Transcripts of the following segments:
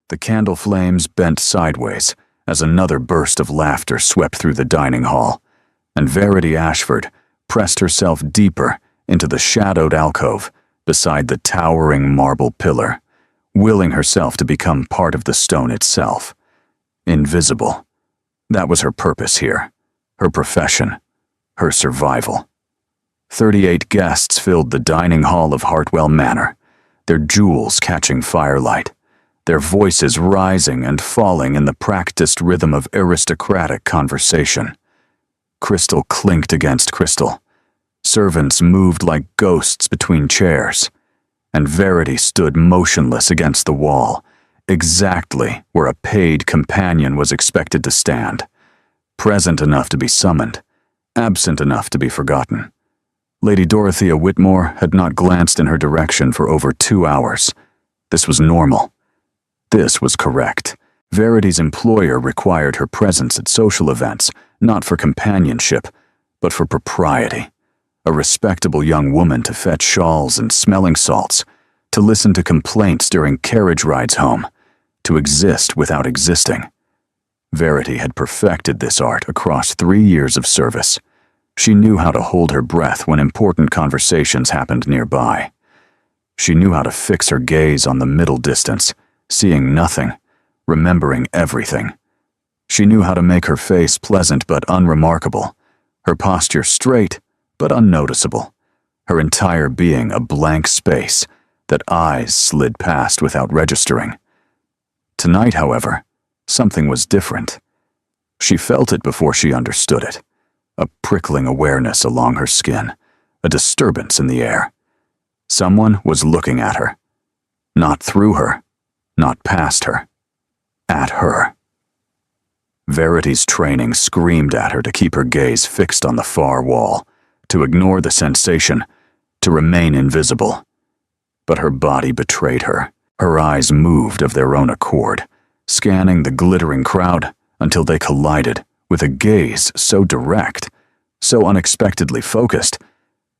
The candle flames bent sideways as another burst of laughter swept through the dining hall, and Verity Ashford pressed herself deeper into the shadowed alcove beside the towering marble pillar, willing herself to become part of the stone itself. Invisible. That was her purpose here, her profession, her survival. 38 guests filled the dining hall of Hartwell Manor, their jewels catching firelight, their voices rising and falling in the practiced rhythm of aristocratic conversation. Crystal clinked against crystal. Servants moved like ghosts between chairs, and Verity stood motionless against the wall, exactly where a paid companion was expected to stand, present enough to be summoned, absent enough to be forgotten. Lady Dorothea Whitmore had not glanced in her direction for over 2 hours. This was normal. This was correct. Verity's employer required her presence at social events, not for companionship, but for propriety. A respectable young woman to fetch shawls and smelling salts, to listen to complaints during carriage rides home, to exist without existing. Verity had perfected this art across 3 years of service. She knew how to hold her breath when important conversations happened nearby. She knew how to fix her gaze on the middle distance, seeing nothing, remembering everything. She knew how to make her face pleasant but unremarkable, her posture straight but unnoticeable, her entire being a blank space that eyes slid past without registering. Tonight, however, something was different. She felt it before she understood it. A prickling awareness along her skin, a disturbance in the air. Someone was looking at her. Not through her, not past her. At her. Verity's training screamed at her to keep her gaze fixed on the far wall, to ignore the sensation, to remain invisible. But her body betrayed her. Her eyes moved of their own accord, scanning the glittering crowd until they collided with a gaze so direct, so unexpectedly focused,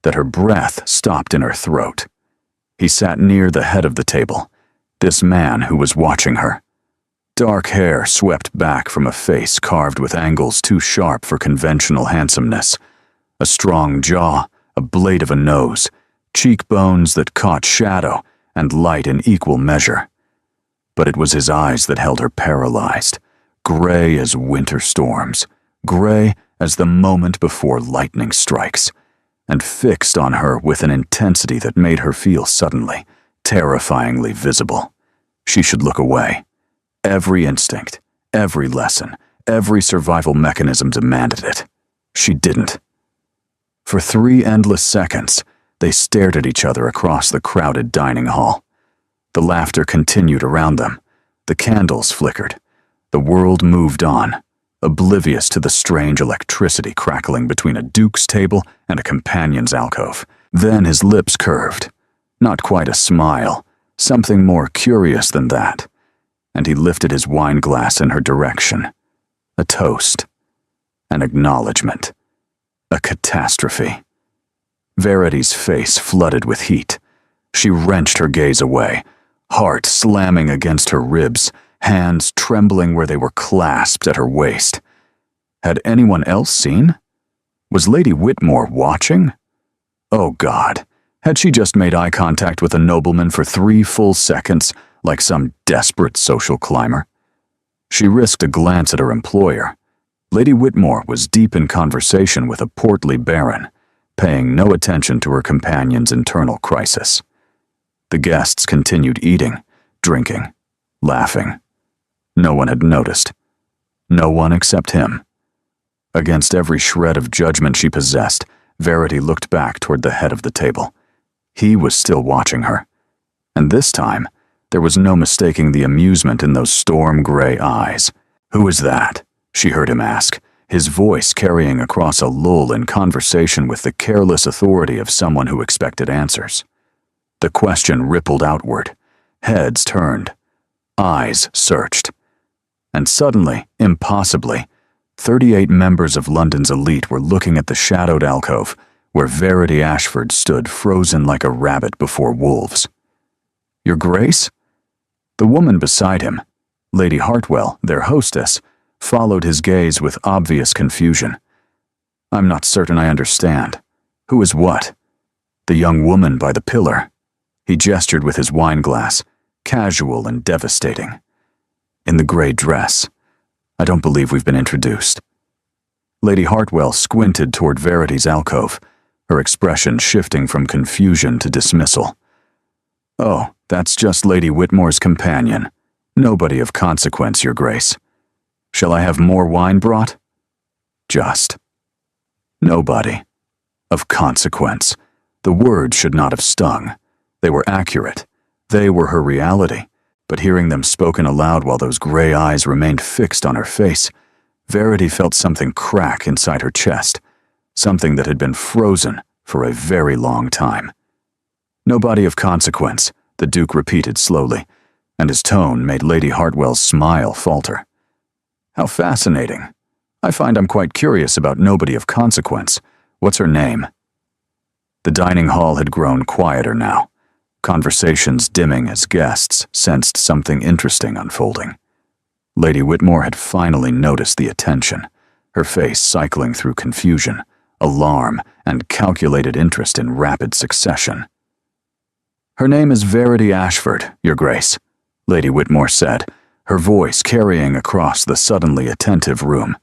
that her breath stopped in her throat. He sat near the head of the table, this man who was watching her. Dark hair swept back from a face carved with angles too sharp for conventional handsomeness. A strong jaw, a blade of a nose, cheekbones that caught shadow and light in equal measure. But it was his eyes that held her paralyzed, gray as winter storms, gray as the moment before lightning strikes, and fixed on her with an intensity that made her feel suddenly, terrifyingly visible. She should look away. Every instinct, every lesson, every survival mechanism demanded it. She didn't. For 3 endless seconds, they stared at each other across the crowded dining hall. The laughter continued around them. The candles flickered. The world moved on, oblivious to the strange electricity crackling between a duke's table and a companion's alcove. Then his lips curved. Not quite a smile, something more curious than that. And he lifted his wine glass in her direction. A toast. An acknowledgement. A catastrophe. Verity's face flooded with heat. She wrenched her gaze away, heart slamming against her ribs, hands trembling where they were clasped at her waist. Had anyone else seen? Was Lady Whitmore watching? Oh God, had she just made eye contact with a nobleman for 3 full seconds, like some desperate social climber? She risked a glance at her employer. Lady Whitmore was deep in conversation with a portly baron, paying no attention to her companion's internal crisis. The guests continued eating, drinking, laughing. No one had noticed. No one except him. Against every shred of judgment she possessed, Verity looked back toward the head of the table. He was still watching her. And this time, there was no mistaking the amusement in those storm-gray eyes. "Who is that?" she heard him ask, his voice carrying across a lull in conversation with the careless authority of someone who expected answers. The question rippled outward. Heads turned. Eyes searched. And suddenly, impossibly, 38 members of London's elite were looking at the shadowed alcove where Verity Ashford stood frozen like a rabbit before wolves. "Your Grace?" The woman beside him, Lady Hartwell, their hostess, followed his gaze with obvious confusion. "I'm not certain I understand. Who is what?" "The young woman by the pillar." He gestured with his wine glass, casual and devastating. "In the gray dress. I don't believe we've been introduced." Lady Hartwell squinted toward Verity's alcove, her expression shifting from confusion to dismissal. "Oh, that's just Lady Whitmore's companion. Nobody of consequence, Your Grace. Shall I have more wine brought?" "Just." Nobody. Of consequence. The words should not have stung. They were accurate. They were her reality. But hearing them spoken aloud while those gray eyes remained fixed on her face, Verity felt something crack inside her chest, something that had been frozen for a very long time. "Nobody of consequence," the Duke repeated slowly, and his tone made Lady Hartwell's smile falter. "How fascinating. I find I'm quite curious about nobody of consequence. What's her name?" The dining hall had grown quieter now, conversations dimming as guests sensed something interesting unfolding. Lady Whitmore had finally noticed the attention, her face cycling through confusion, alarm, and calculated interest in rapid succession. "Her name is Verity Ashford, Your Grace," Lady Whitmore said, her voice carrying across the suddenly attentive room.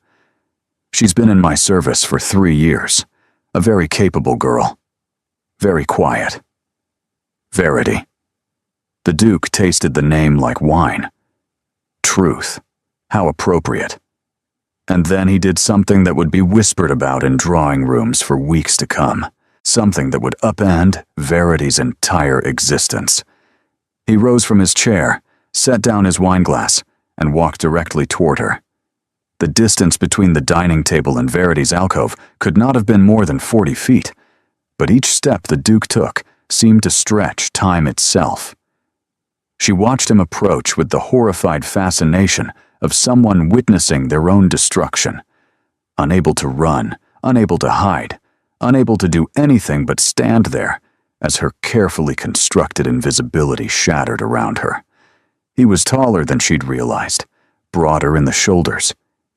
"She's been in my service for 3 years. A very capable girl. Very quiet. Verity." The Duke tasted the name like wine. Truth. How appropriate. And then he did something that would be whispered about in drawing rooms for weeks to come. Something that would upend Verity's entire existence. He rose from his chair, set down his wineglass, and walked directly toward her. The distance between the dining table and Verity's alcove could not have been more than 40 feet, but each step the Duke took seemed to stretch time itself. She watched him approach with the horrified fascination of someone witnessing their own destruction, unable to run, unable to hide, unable to do anything but stand there as her carefully constructed invisibility shattered around her. He was taller than she'd realized, broader in the shoulders.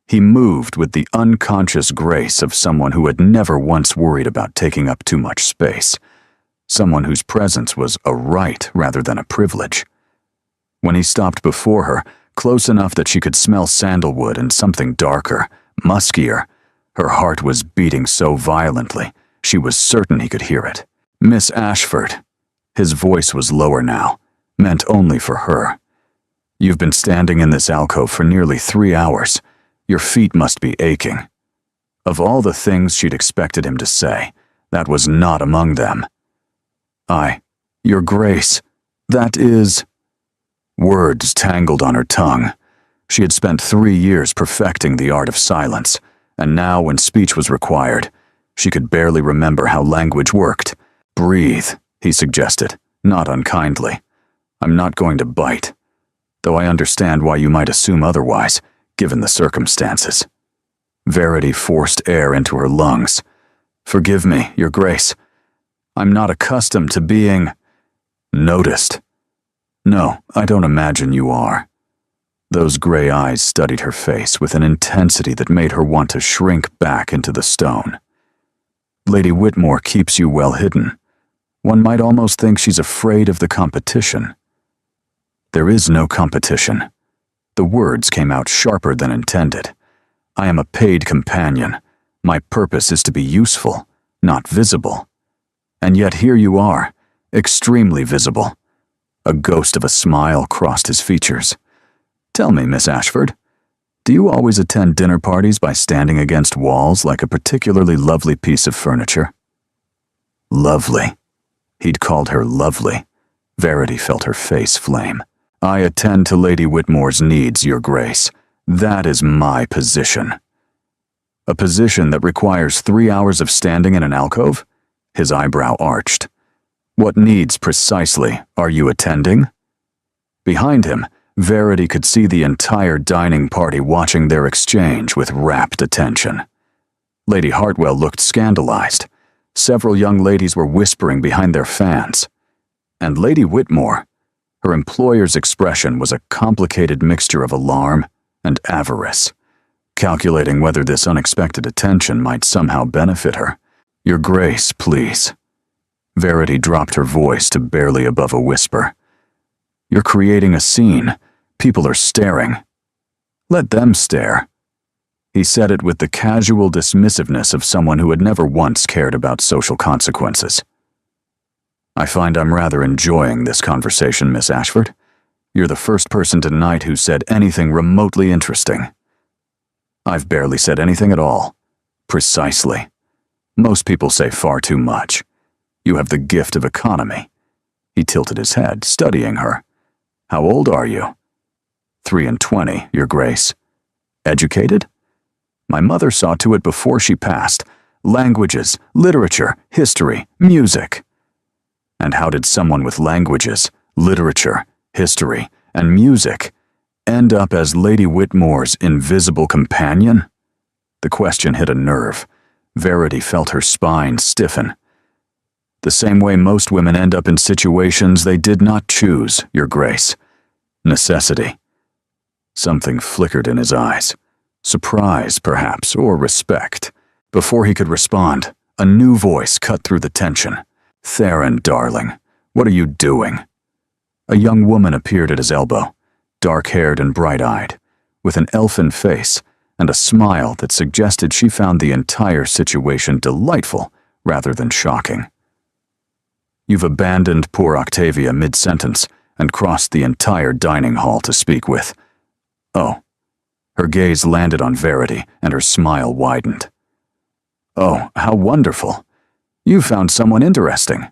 He moved with the unconscious grace of someone who had never once worried about taking up too much space, someone whose presence was a right rather than a privilege. When he stopped before her, close enough that she could smell sandalwood and something darker, muskier, her heart was beating so violently, she was certain he could hear it. "Miss Ashford." His voice was lower now, meant only for her. "You've been standing in this alcove for nearly 3 hours. Your feet must be aching." Of all the things she'd expected him to say, that was not among them. Your Grace, that is..." Words tangled on her tongue. She had spent 3 years perfecting the art of silence, and now when speech was required, she could barely remember how language worked. "Breathe," he suggested, not unkindly. "I'm not going to bite, though I understand why you might assume otherwise, given the circumstances." Verity forced air into her lungs. "Forgive me, Your Grace. I'm not accustomed to being noticed." "No, I don't imagine you are." Those gray eyes studied her face with an intensity that made her want to shrink back into the stone. "Lady Whitmore keeps you well hidden. One might almost think she's afraid of the competition." "There is no competition." The words came out sharper than intended. "I am a paid companion. My purpose is to be useful, not visible. And yet here you are, extremely visible." A ghost of a smile crossed his features. "Tell me, Miss Ashford, do you always attend dinner parties by standing against walls like a particularly lovely piece of furniture?" Lovely. He'd called her lovely. Verity felt her face flame. "I attend to Lady Whitmore's needs, Your Grace. That is my position." "A position that requires 3 hours of standing in an alcove?" His eyebrow arched. "What needs precisely are you attending?" Behind him, Verity could see the entire dining party watching their exchange with rapt attention. Lady Hartwell looked scandalized. Several young ladies were whispering behind their fans. And Lady Whitmore, Her employer's expression was a complicated mixture of alarm and avarice, calculating whether this unexpected attention might somehow benefit her. "Your Grace, please." Verity dropped her voice to barely above a whisper. "You're creating a scene. People are staring." "Let them stare." He said it with the casual dismissiveness of someone who had never once cared about social consequences. "I find I'm rather enjoying this conversation, Miss Ashford. You're the first person tonight who said anything remotely interesting." "I've barely said anything at all." "Precisely. Most people say far too much. You have the gift of economy." He tilted his head, studying her. "How old are you?" 23, Your Grace." "Educated?" "My mother saw to it before she passed. Languages, literature, history, music." "And how did someone with languages, literature, history, and music end up as Lady Whitmore's invisible companion?" The question hit a nerve. Verity felt her spine stiffen. "The same way most women end up in situations they did not choose, Your Grace. Necessity." Something flickered in his eyes. Surprise, perhaps, or respect. Before he could respond, a new voice cut through the tension. "Theron, darling, what are you doing?" A young woman appeared at his elbow, dark-haired and bright-eyed, with an elfin face and a smile that suggested she found the entire situation delightful rather than shocking. "You've abandoned poor Octavia mid-sentence and crossed the entire dining hall to speak with." "Oh." Her gaze landed on Verity and her smile widened. "Oh, how wonderful. You found someone interesting.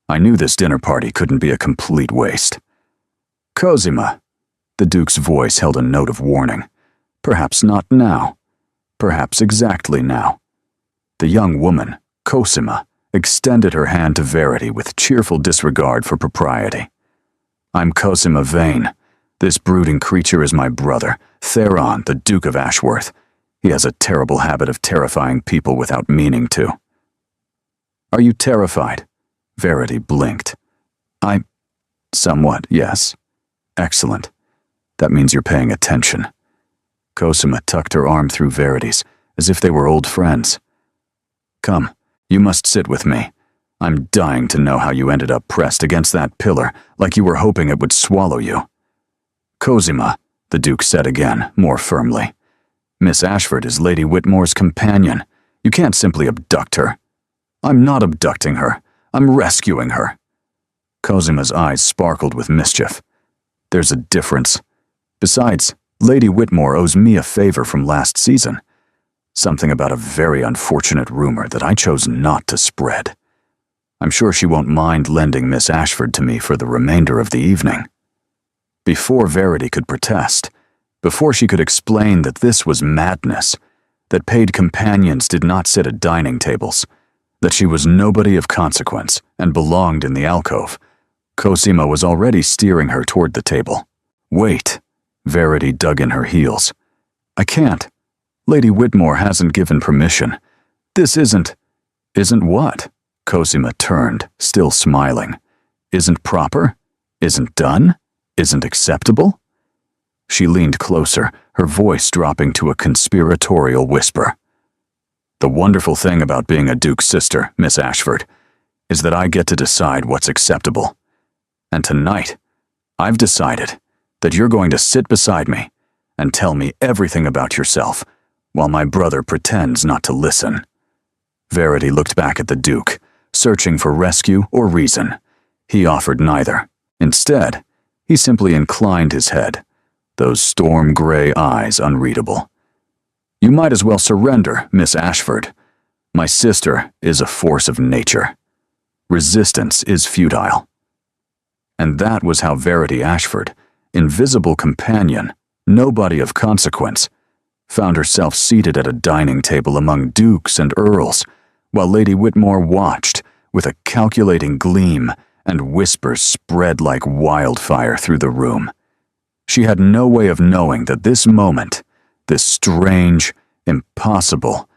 I knew this dinner party couldn't be a complete waste." "Cosima." The Duke's voice held a note of warning. "Perhaps not now. Perhaps exactly now." The young woman, Cosima, extended her hand to Verity with cheerful disregard for propriety. "I'm Cosima Vane. This brooding creature is my brother, Theron, the Duke of Ashworth. He has a terrible habit of terrifying people without meaning to." "Are you terrified?" Verity blinked. Somewhat, yes." "Excellent. That means you're paying attention." Cosima tucked her arm through Verity's, as if they were old friends. "Come, you must sit with me. I'm dying to know how you ended up pressed against that pillar, like you were hoping it would swallow you." "Cosima," the Duke said again, more firmly. "Miss Ashford is Lady Whitmore's companion. You can't simply abduct her." "I'm not abducting her. I'm rescuing her." Cosima's eyes sparkled with mischief. "There's a difference. Besides, Lady Whitmore owes me a favor from last season. Something about a very unfortunate rumor that I chose not to spread. I'm sure she won't mind lending Miss Ashford to me for the remainder of the evening." Before Verity could protest, before she could explain that this was madness, that paid companions did not sit at dining tables, that she was nobody of consequence and belonged in the alcove, Cosima was already steering her toward the table. "Wait." Verity dug in her heels. "I can't. Lady Whitmore hasn't given permission. This isn't..." "Isn't what?" Cosima turned, still smiling. "Isn't proper? Isn't done? Isn't acceptable?" She leaned closer, her voice dropping to a conspiratorial whisper. "The wonderful thing about being a Duke's sister, Miss Ashford, is that I get to decide what's acceptable. And tonight, I've decided that you're going to sit beside me and tell me everything about yourself, while my brother pretends not to listen." Verity looked back at the Duke, searching for rescue or reason. He offered neither. Instead, he simply inclined his head, those storm-gray eyes unreadable. "You might as well surrender, Miss Ashford. My sister is a force of nature. Resistance is futile." And that was how Verity Ashford, invisible companion, nobody of consequence, found herself seated at a dining table among dukes and earls, while Lady Whitmore watched with a calculating gleam and whispers spread like wildfire through the room. She had no way of knowing that this moment, this strange, impossible,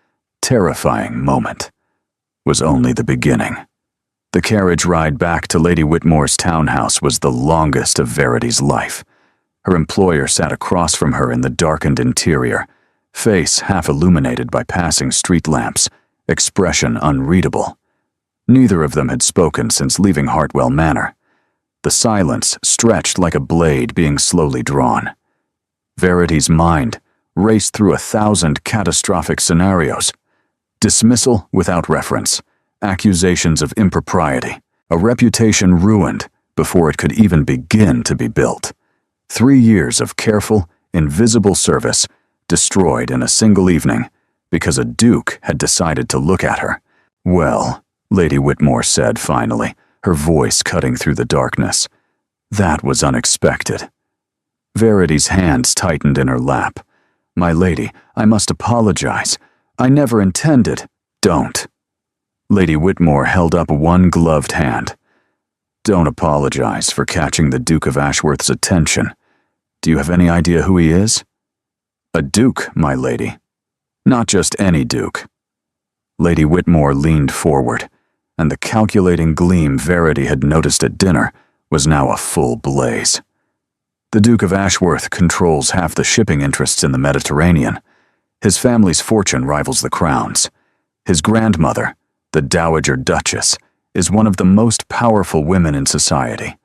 terrifying moment, was only the beginning. The carriage ride back to Lady Whitmore's townhouse was the longest of Verity's life. Her employer sat across from her in the darkened interior, face half illuminated by passing street lamps, expression unreadable. Neither of them had spoken since leaving Hartwell Manor. The silence stretched like a blade being slowly drawn. Verity's mind raced through 1,000 catastrophic scenarios. Dismissal without reference, accusations of impropriety, a reputation ruined before it could even begin to be built. 3 years of careful, invisible service destroyed in a single evening because a duke had decided to look at her. "Well," Lady Whitmore said finally, her voice cutting through the darkness, "that was unexpected." Verity's hands tightened in her lap. "My lady, I must apologize. I never intended—" "Don't." Lady Whitmore held up one gloved hand. "Don't apologize for catching the Duke of Ashworth's attention. Do you have any idea who he is?" "A duke, my lady. Not just any duke." Lady Whitmore leaned forward, and the calculating gleam Verity had noticed at dinner was now a full blaze. "The Duke of Ashworth controls half the shipping interests in the Mediterranean. His family's fortune rivals the crown's. His grandmother, the Dowager Duchess, is one of the most powerful women in society.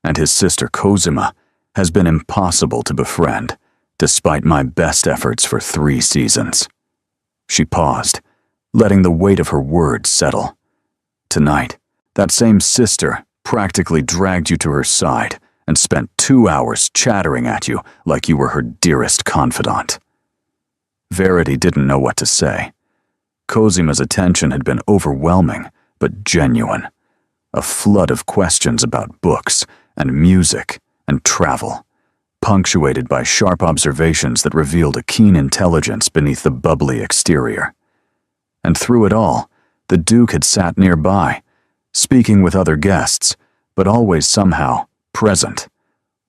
And his sister Cosima has been impossible to befriend, despite my best efforts for 3 seasons." She paused, letting the weight of her words settle. "Tonight, that same sister practically dragged you to her side and spent 2 hours chattering at you like you were her dearest confidant." Verity didn't know what to say. Cosima's attention had been overwhelming, but genuine. A flood of questions about books and music and travel, punctuated by sharp observations that revealed a keen intelligence beneath the bubbly exterior. And through it all, the Duke had sat nearby, speaking with other guests, but always somehow present,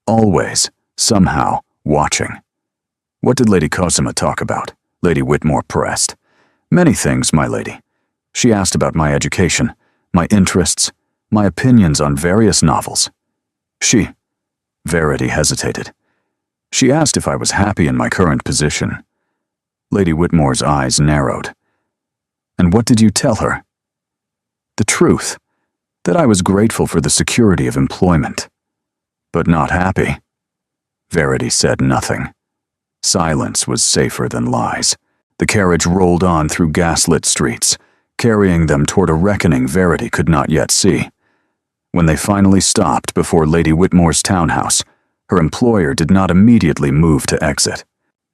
always somehow watching. "What did Lady Cosima talk about?" Lady Whitmore pressed. "Many things, my lady. She asked about my education, my interests, my opinions on various novels. Verity hesitated. "She asked if I was happy in my current position." Lady Whitmore's eyes narrowed. "And what did you tell her?" "The truth, that I was grateful for the security of employment." "But not happy?" Verity said nothing. Silence was safer than lies. The carriage rolled on through gaslit streets, carrying them toward a reckoning Verity could not yet see. When they finally stopped before Lady Whitmore's townhouse, her employer did not immediately move to exit.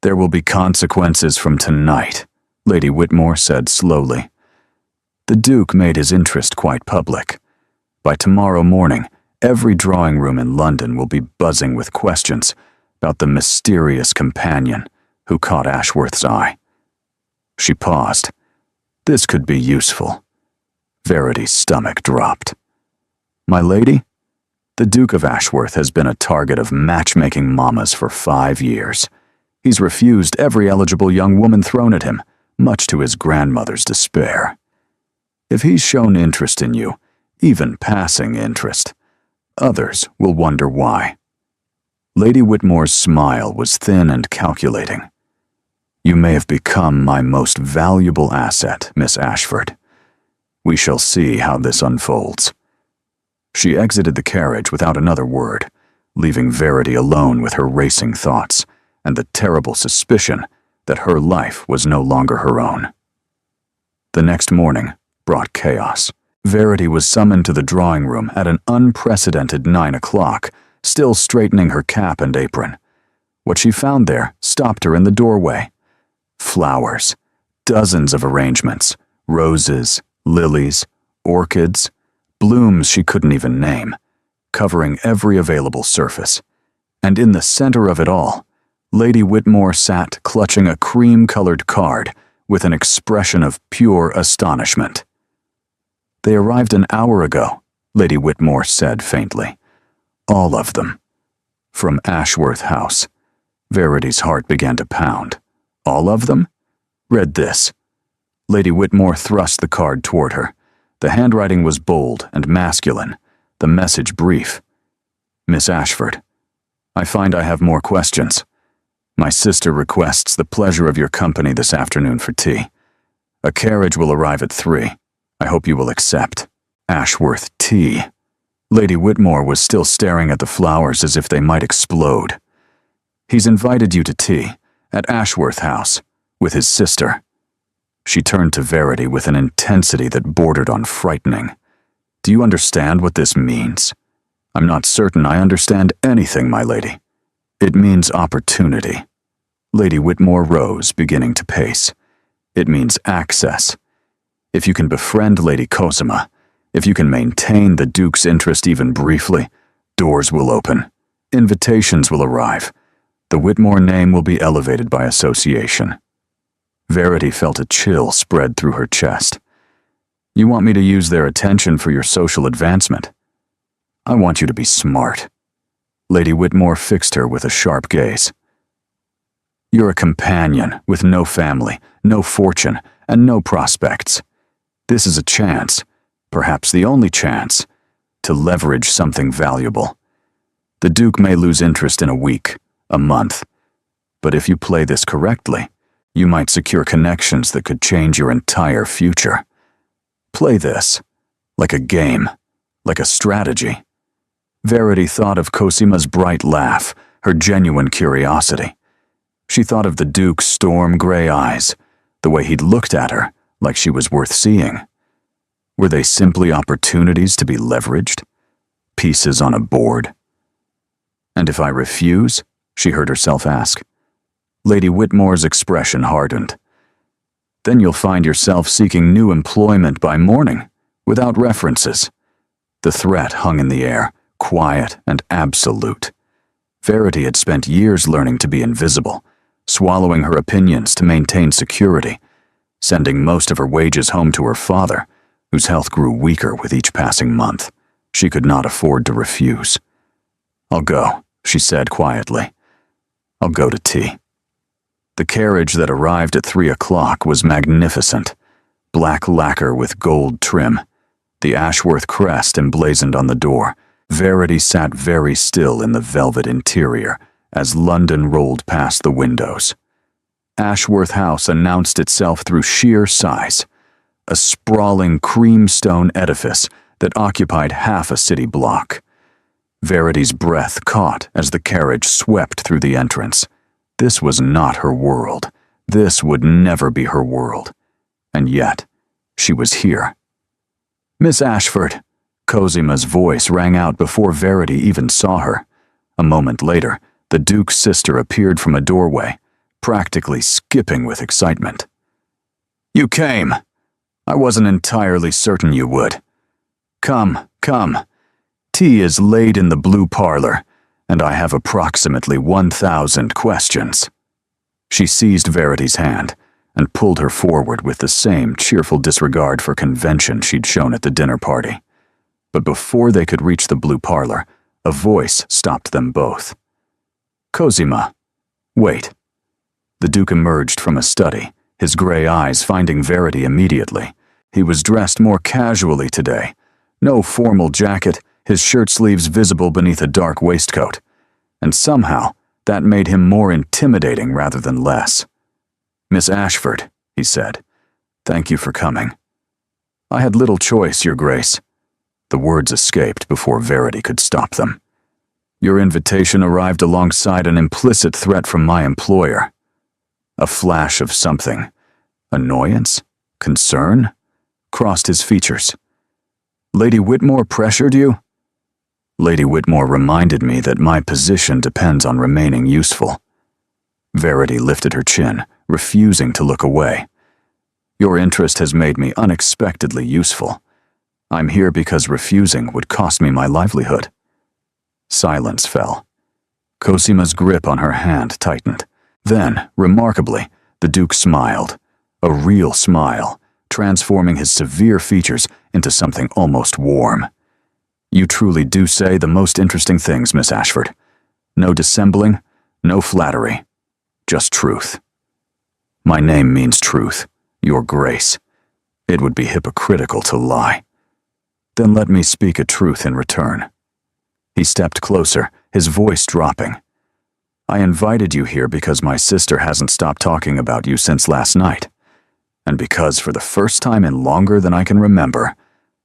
"There will be consequences from tonight," Lady Whitmore said slowly. The Duke made his interest quite public. By tomorrow morning, every drawing room in London will be buzzing with questions about the mysterious companion who caught Ashworth's eye. She paused. This could be useful. Verity's stomach dropped. "My lady, the Duke of Ashworth has been a target of matchmaking mamas for 5 years. He's refused every eligible young woman thrown at him, much to his grandmother's despair. If he's shown interest in you, even passing interest, others will wonder why." Lady Whitmore's smile was thin and calculating. "You may have become my most valuable asset, Miss Ashford. We shall see how this unfolds." She exited the carriage without another word, leaving Verity alone with her racing thoughts and the terrible suspicion that her life was no longer her own. The next morning brought chaos. Verity was summoned to the drawing room at an unprecedented 9 o'clock, still straightening her cap and apron. What she found there stopped her in the doorway. Flowers, dozens of arrangements, roses, lilies, orchids, blooms she couldn't even name, covering every available surface. And in the center of it all, Lady Whitmore sat clutching a cream-colored card with an expression of pure astonishment. "They arrived an hour ago," Lady Whitmore said faintly. "All of them. From Ashworth House." Verity's heart began to pound. "All of them? Read this." Lady Whitmore thrust the card toward her. The handwriting was bold and masculine, the message brief. Miss Ashford, I find I have more questions. My sister requests the pleasure of your company this afternoon for tea. A carriage will arrive at 3. I hope you will accept. Ashworth tea. Lady Whitmore was still staring at the flowers as if they might explode. He's invited you to tea at Ashworth House with his sister. She turned to Verity with an intensity that bordered on frightening. Do you understand what this means? I'm not certain I understand anything, my lady. It means opportunity. Lady Whitmore rose, beginning to pace. It means access. If you can befriend Lady Cosima, if you can maintain the Duke's interest even briefly, doors will open. Invitations will arrive. The Whitmore name will be elevated by association. Verity felt a chill spread through her chest. You want me to use their attention for your social advancement? I want you to be smart. Lady Whitmore fixed her with a sharp gaze. You're a companion with no family, no fortune, and no prospects. This is a chance, perhaps the only chance, to leverage something valuable. The Duke may lose interest in a week, a month, but if you play this correctly, you might secure connections that could change your entire future. Play this, like a game, like a strategy. Verity thought of Cosima's bright laugh, her genuine curiosity. She thought of the Duke's storm-gray eyes, the way he'd looked at her, like she was worth seeing. Were they simply opportunities to be leveraged? Pieces on a board? And if I refuse? She heard herself ask. Lady Whitmore's expression hardened. Then you'll find yourself seeking new employment by morning, without references. The threat hung in the air, quiet and absolute. Verity had spent years learning to be invisible, swallowing her opinions to maintain security, sending most of her wages home to her father, whose health grew weaker with each passing month. She could not afford to refuse. I'll go, she said quietly. I'll go to tea. The carriage that arrived at 3 o'clock was magnificent, black lacquer with gold trim, the Ashworth crest emblazoned on the door. Verity sat very still in the velvet interior as London rolled past the windows. Ashworth House announced itself through sheer size, a sprawling creamstone edifice that occupied half a city block. Verity's breath caught as the carriage swept through the entrance. This was not her world. This would never be her world. And yet, she was here. Miss Ashford, Cosima's voice rang out before Verity even saw her. A moment later, the Duke's sister appeared from a doorway, practically skipping with excitement. You came. I wasn't entirely certain you would. Come, come. Tea is laid in the blue parlor, and I have approximately 1,000 questions. She seized Verity's hand and pulled her forward with the same cheerful disregard for convention she'd shown at the dinner party. But before they could reach the blue parlor, a voice stopped them both. Cosima, wait. The Duke emerged from a study, his gray eyes finding Verity immediately. He was dressed more casually today. No formal jacket, his shirt sleeves visible beneath a dark waistcoat. And somehow, that made him more intimidating rather than less. Miss Ashford, he said, thank you for coming. I had little choice, Your Grace. The words escaped before Verity could stop them. Your invitation arrived alongside an implicit threat from my employer. A flash of something, annoyance, concern, crossed his features. Lady Whitmore pressured you? Lady Whitmore reminded me that my position depends on remaining useful. Verity lifted her chin, refusing to look away. Your interest has made me unexpectedly useful. I'm here because refusing would cost me my livelihood. Silence fell. Cosima's grip on her hand tightened. Then, remarkably, the Duke smiled. A real smile, transforming his severe features into something almost warm. You truly do say the most interesting things, Miss Ashford. No dissembling, no flattery, just truth. My name means truth, Your Grace. It would be hypocritical to lie. Then let me speak a truth in return." He stepped closer, his voice dropping. "I invited you here because my sister hasn't stopped talking about you since last night. And because for the first time in longer than I can remember,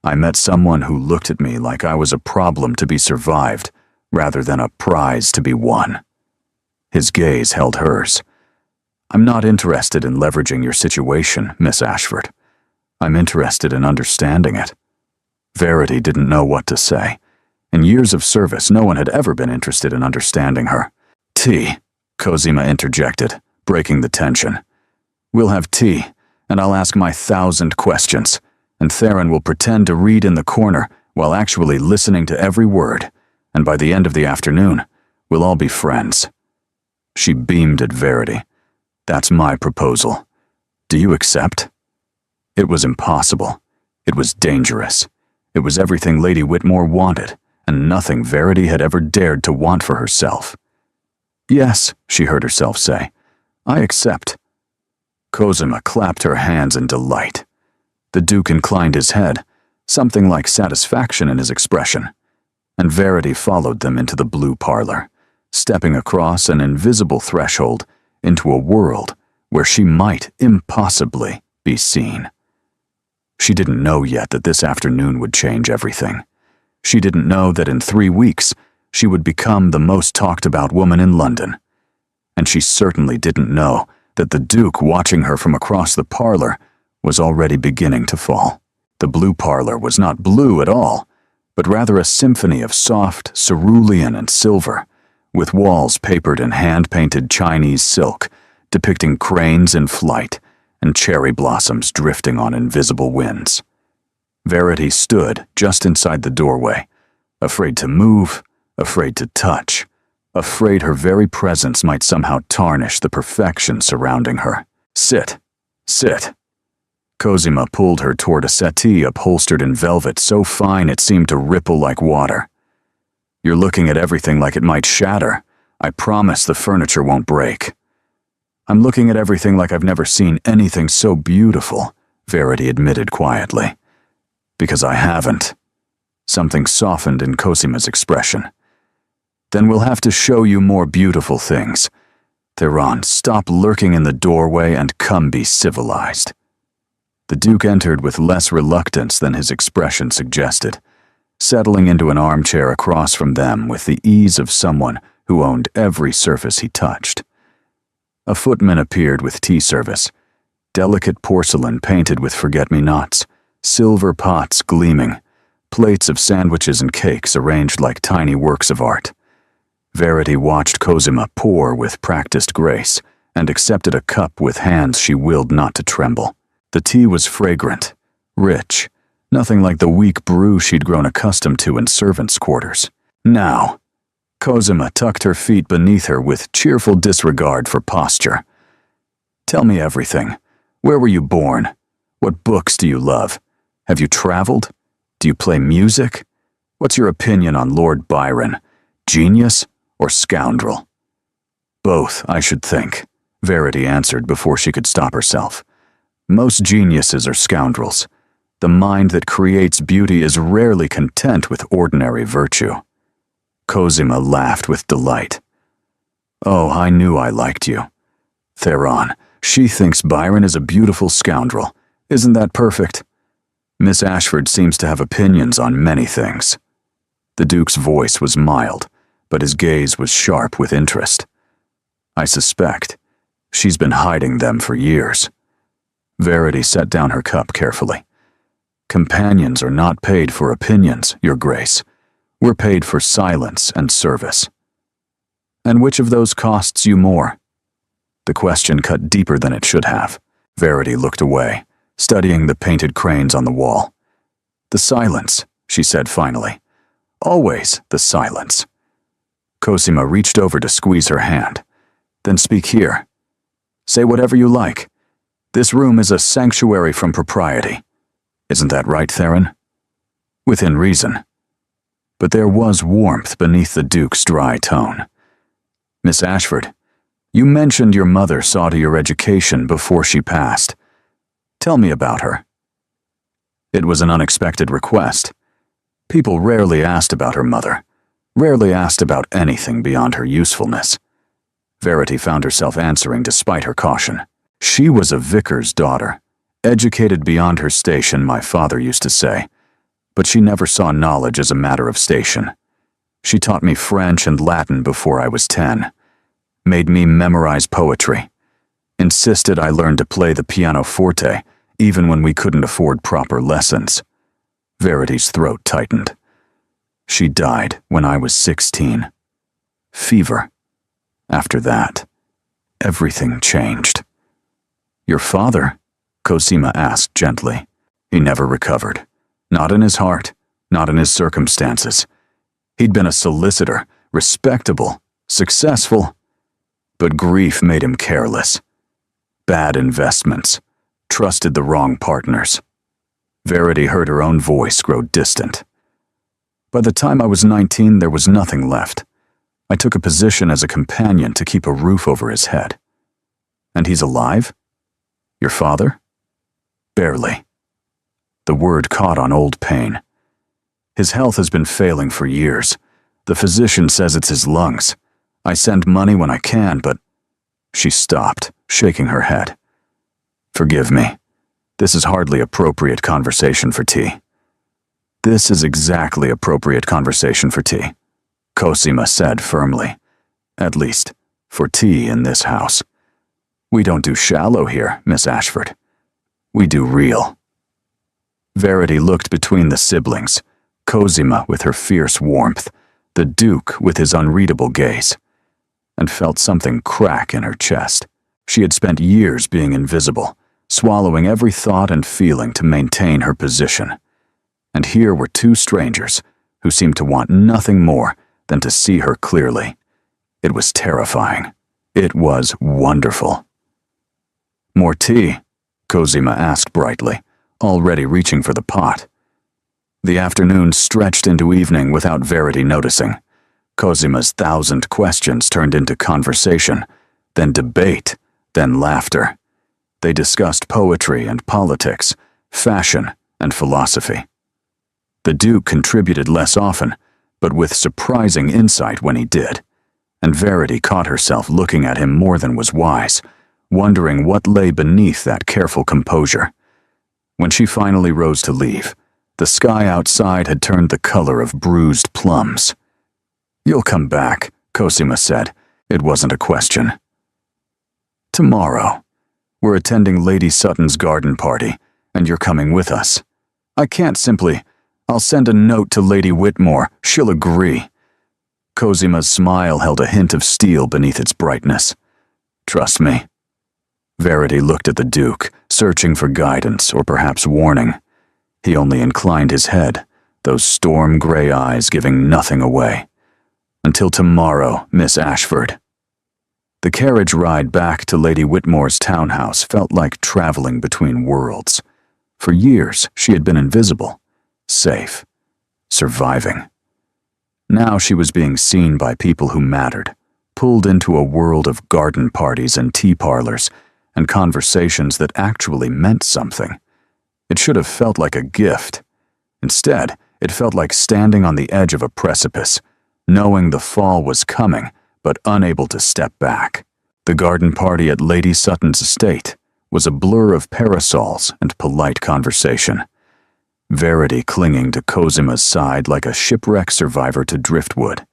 I met someone who looked at me like I was a problem to be survived rather than a prize to be won." His gaze held hers. "I'm not interested in leveraging your situation, Miss Ashford. I'm interested in understanding it." Verity didn't know what to say. In years of service, no one had ever been interested in understanding her. "Tea," Cosima interjected, breaking the tension. "We'll have tea, and I'll ask my 1,000 questions, and Theron will pretend to read in the corner while actually listening to every word, and by the end of the afternoon, we'll all be friends." She beamed at Verity. "That's my proposal. Do you accept?" It was impossible. It was dangerous. It was everything Lady Whitmore wanted, and nothing Verity had ever dared to want for herself. "Yes," she heard herself say. "I accept." Cosima clapped her hands in delight. The Duke inclined his head, something like satisfaction in his expression, and Verity followed them into the blue parlor, stepping across an invisible threshold into a world where she might impossibly be seen. She didn't know yet that this afternoon would change everything. She didn't know that in 3 weeks she would become the most talked about woman in London. And she certainly didn't know that the Duke watching her from across the parlor was already beginning to fall. The blue parlor was not blue at all, but rather a symphony of soft cerulean and silver, with walls papered in hand-painted Chinese silk, depicting cranes in flight and cherry blossoms drifting on invisible winds. Verity stood just inside the doorway, afraid to move, afraid to touch, afraid her very presence might somehow tarnish the perfection surrounding her. "Sit, sit." Cosima pulled her toward a settee upholstered in velvet so fine it seemed to ripple like water. "You're looking at everything like it might shatter. I promise the furniture won't break." "I'm looking at everything like I've never seen anything so beautiful," Verity admitted quietly. "Because I haven't." Something softened in Cosima's expression. "Then we'll have to show you more beautiful things. Theron, stop lurking in the doorway and come be civilized." The Duke entered with less reluctance than his expression suggested, settling into an armchair across from them with the ease of someone who owned every surface he touched. A footman appeared with tea service, delicate porcelain painted with forget-me-nots, silver pots gleaming, plates of sandwiches and cakes arranged like tiny works of art. Verity watched Cosima pour with practiced grace and accepted a cup with hands she willed not to tremble. The tea was fragrant, rich, nothing like the weak brew she'd grown accustomed to in servants' quarters. "Now," Cosima tucked her feet beneath her with cheerful disregard for posture. "Tell me everything. Where were you born? What books do you love? Have you traveled? Do you play music? What's your opinion on Lord Byron? Genius or scoundrel?" "Both, I should think," Verity answered before she could stop herself. "Most geniuses are scoundrels. The mind that creates beauty is rarely content with ordinary virtue." Cosima laughed with delight. "Oh, I knew I liked you. Theron, she thinks Byron is a beautiful scoundrel. Isn't that perfect? Miss Ashford seems to have opinions on many things." The Duke's voice was mild, but his gaze was sharp with interest. "I suspect she's been hiding them for years." Verity set down her cup carefully. "Companions are not paid for opinions, Your Grace. We're paid for silence and service." "And which of those costs you more?" The question cut deeper than it should have. Verity looked away, studying the painted cranes on the wall. "The silence," she said finally. "Always the silence." Cosima reached over to squeeze her hand. "Then speak here. Say whatever you like. This room is a sanctuary from propriety. Isn't that right, Theron?" "Within reason." But there was warmth beneath the Duke's dry tone. "Miss Ashford, you mentioned your mother saw to your education before she passed. Tell me about her." It was an unexpected request. People rarely asked about her mother, rarely asked about anything beyond her usefulness. Verity found herself answering despite her caution. She was a vicar's daughter, educated beyond her station, my father used to say, but she never saw knowledge as a matter of station. She taught me French and Latin before I was 10, made me memorize poetry, insisted I learn to play the pianoforte even when we couldn't afford proper lessons. Verity's throat tightened. She died when I was 16. Fever. After that, everything changed. Your father? Cosima asked gently. He never recovered. Not in his heart, not in his circumstances. He'd been a solicitor, respectable, successful, but grief made him careless. Bad investments, trusted the wrong partners. Verity heard her own voice grow distant. By the time I was 19, there was nothing left. I took a position as a companion to keep a roof over his head. And he's alive? Your father? Barely. The word caught on old pain. His health has been failing for years. The physician says it's his lungs. I send money when I can, but... She stopped, shaking her head. Forgive me. This is hardly appropriate conversation for tea. This is exactly appropriate conversation for tea, Cosima said firmly. At least, for tea in this house. We don't do shallow here, Miss Ashford. We do real. Verity looked between the siblings, Cosima with her fierce warmth, the Duke with his unreadable gaze, and felt something crack in her chest. She had spent years being invisible, swallowing every thought and feeling to maintain her position. And here were two strangers who seemed to want nothing more than to see her clearly. It was terrifying. It was wonderful. More tea? Cosima asked brightly, already reaching for the pot. The afternoon stretched into evening without Verity noticing. Cosima's 1,000 questions turned into conversation, then debate, then laughter. They discussed poetry and politics, fashion and philosophy. The Duke contributed less often, but with surprising insight when he did, and Verity caught herself looking at him more than was wise, wondering what lay beneath that careful composure. When she finally rose to leave, the sky outside had turned the color of bruised plums. You'll come back, Cosima said. It wasn't a question. Tomorrow. We're attending Lady Sutton's garden party, and you're coming with us. I can't simply... I'll send a note to Lady Whitmore. She'll agree. Cosima's smile held a hint of steel beneath its brightness. Trust me. Verity looked at the Duke, searching for guidance or perhaps warning. He only inclined his head, those storm-gray eyes giving nothing away. Until tomorrow, Miss Ashford. The carriage ride back to Lady Whitmore's townhouse felt like traveling between worlds. For years, she had been invisible, safe, surviving. Now she was being seen by people who mattered, pulled into a world of garden parties and tea parlors, and conversations that actually meant something. It should have felt like a gift. Instead, it felt like standing on the edge of a precipice, knowing the fall was coming, but unable to step back. The garden party at Lady Sutton's estate was a blur of parasols and polite conversation. Verity clinging to Cosima's side like a shipwreck survivor to driftwood.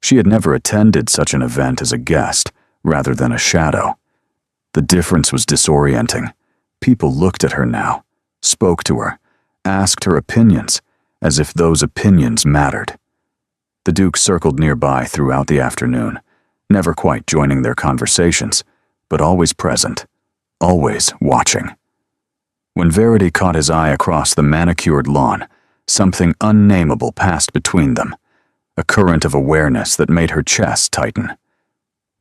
She had never attended such an event as a guest, rather than a shadow. The difference was disorienting. People looked at her now, spoke to her, asked her opinions, as if those opinions mattered. The Duke circled nearby throughout the afternoon, never quite joining their conversations, but always present, always watching. When Verity caught his eye across the manicured lawn, something unnameable passed between them, a current of awareness that made her chest tighten.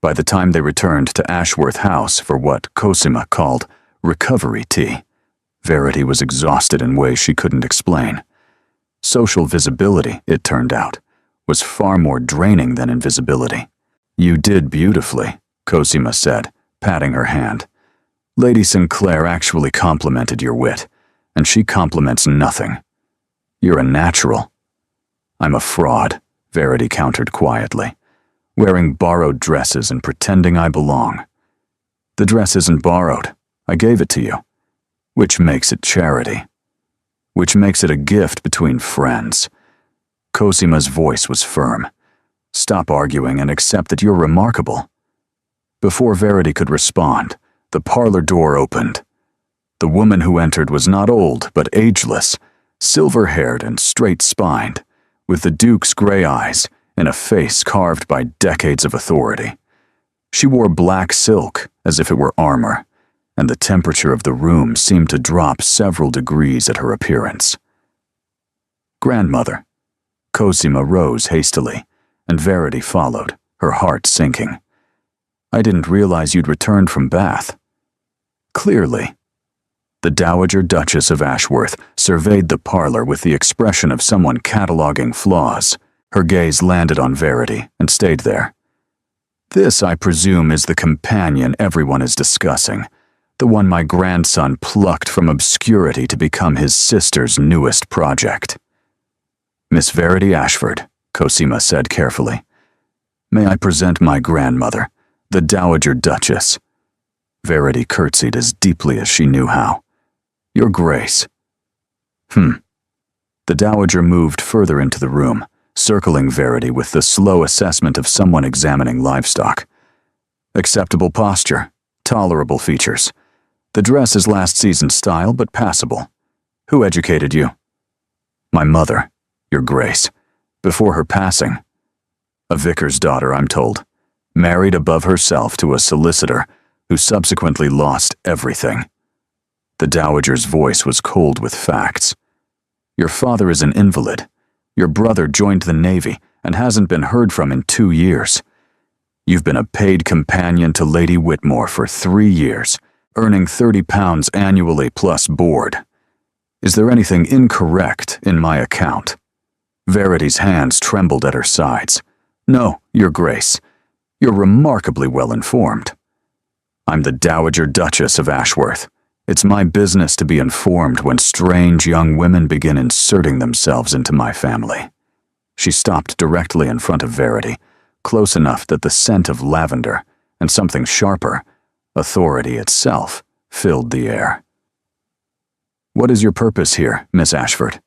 By the time they returned to Ashworth House for what Cosima called recovery tea, Verity was exhausted in ways she couldn't explain. Social visibility, it turned out, was far more draining than invisibility. You did beautifully, Cosima said, patting her hand. Lady Sinclair actually complimented your wit, and she compliments nothing. You're a natural, I'm a fraud, Verity countered quietly, wearing borrowed dresses and pretending I belong. The dress isn't borrowed. I gave it to you. Which makes it charity. Which makes it a gift between friends. Cosima's voice was firm. Stop arguing and accept that you're remarkable. Before Verity could respond, the parlor door opened. The woman who entered was not old, but ageless, silver-haired and straight-spined, with the Duke's gray eyes and a face carved by decades of authority. She wore black silk as if it were armor, and the temperature of the room seemed to drop several degrees at her appearance. Grandmother. Cosima rose hastily, and Verity followed, her heart sinking. I didn't realize you'd returned from Bath. Clearly. The Dowager Duchess of Ashworth surveyed the parlor with the expression of someone cataloging flaws. Her gaze landed on Verity and stayed there. This, I presume, is the companion everyone is discussing, the one my grandson plucked from obscurity to become his sister's newest project. Miss Verity Ashford, Cosima said carefully. May I present my grandmother, the Dowager Duchess? Verity curtsied as deeply as she knew how. Your Grace. The Dowager moved further into the room, circling Verity with the slow assessment of someone examining livestock. Acceptable posture, tolerable features. The dress is last season's style, but passable. Who educated you? My mother, Your Grace, before her passing. A vicar's daughter, I'm told, married above herself to a solicitor who subsequently lost everything. The Dowager's voice was cold with facts. Your father is an invalid. Your brother joined the Navy and hasn't been heard from in 2 years. You've been a paid companion to Lady Whitmore for 3 years, earning £30 annually plus board. Is there anything incorrect in my account? Verity's hands trembled at her sides. No, Your Grace. You're remarkably well informed. I'm the Dowager Duchess of Ashworth. It's my business to be informed when strange young women begin inserting themselves into my family. She stopped directly in front of Verity, close enough that the scent of lavender, and something sharper, authority itself, filled the air. What is your purpose here, Miss Ashford?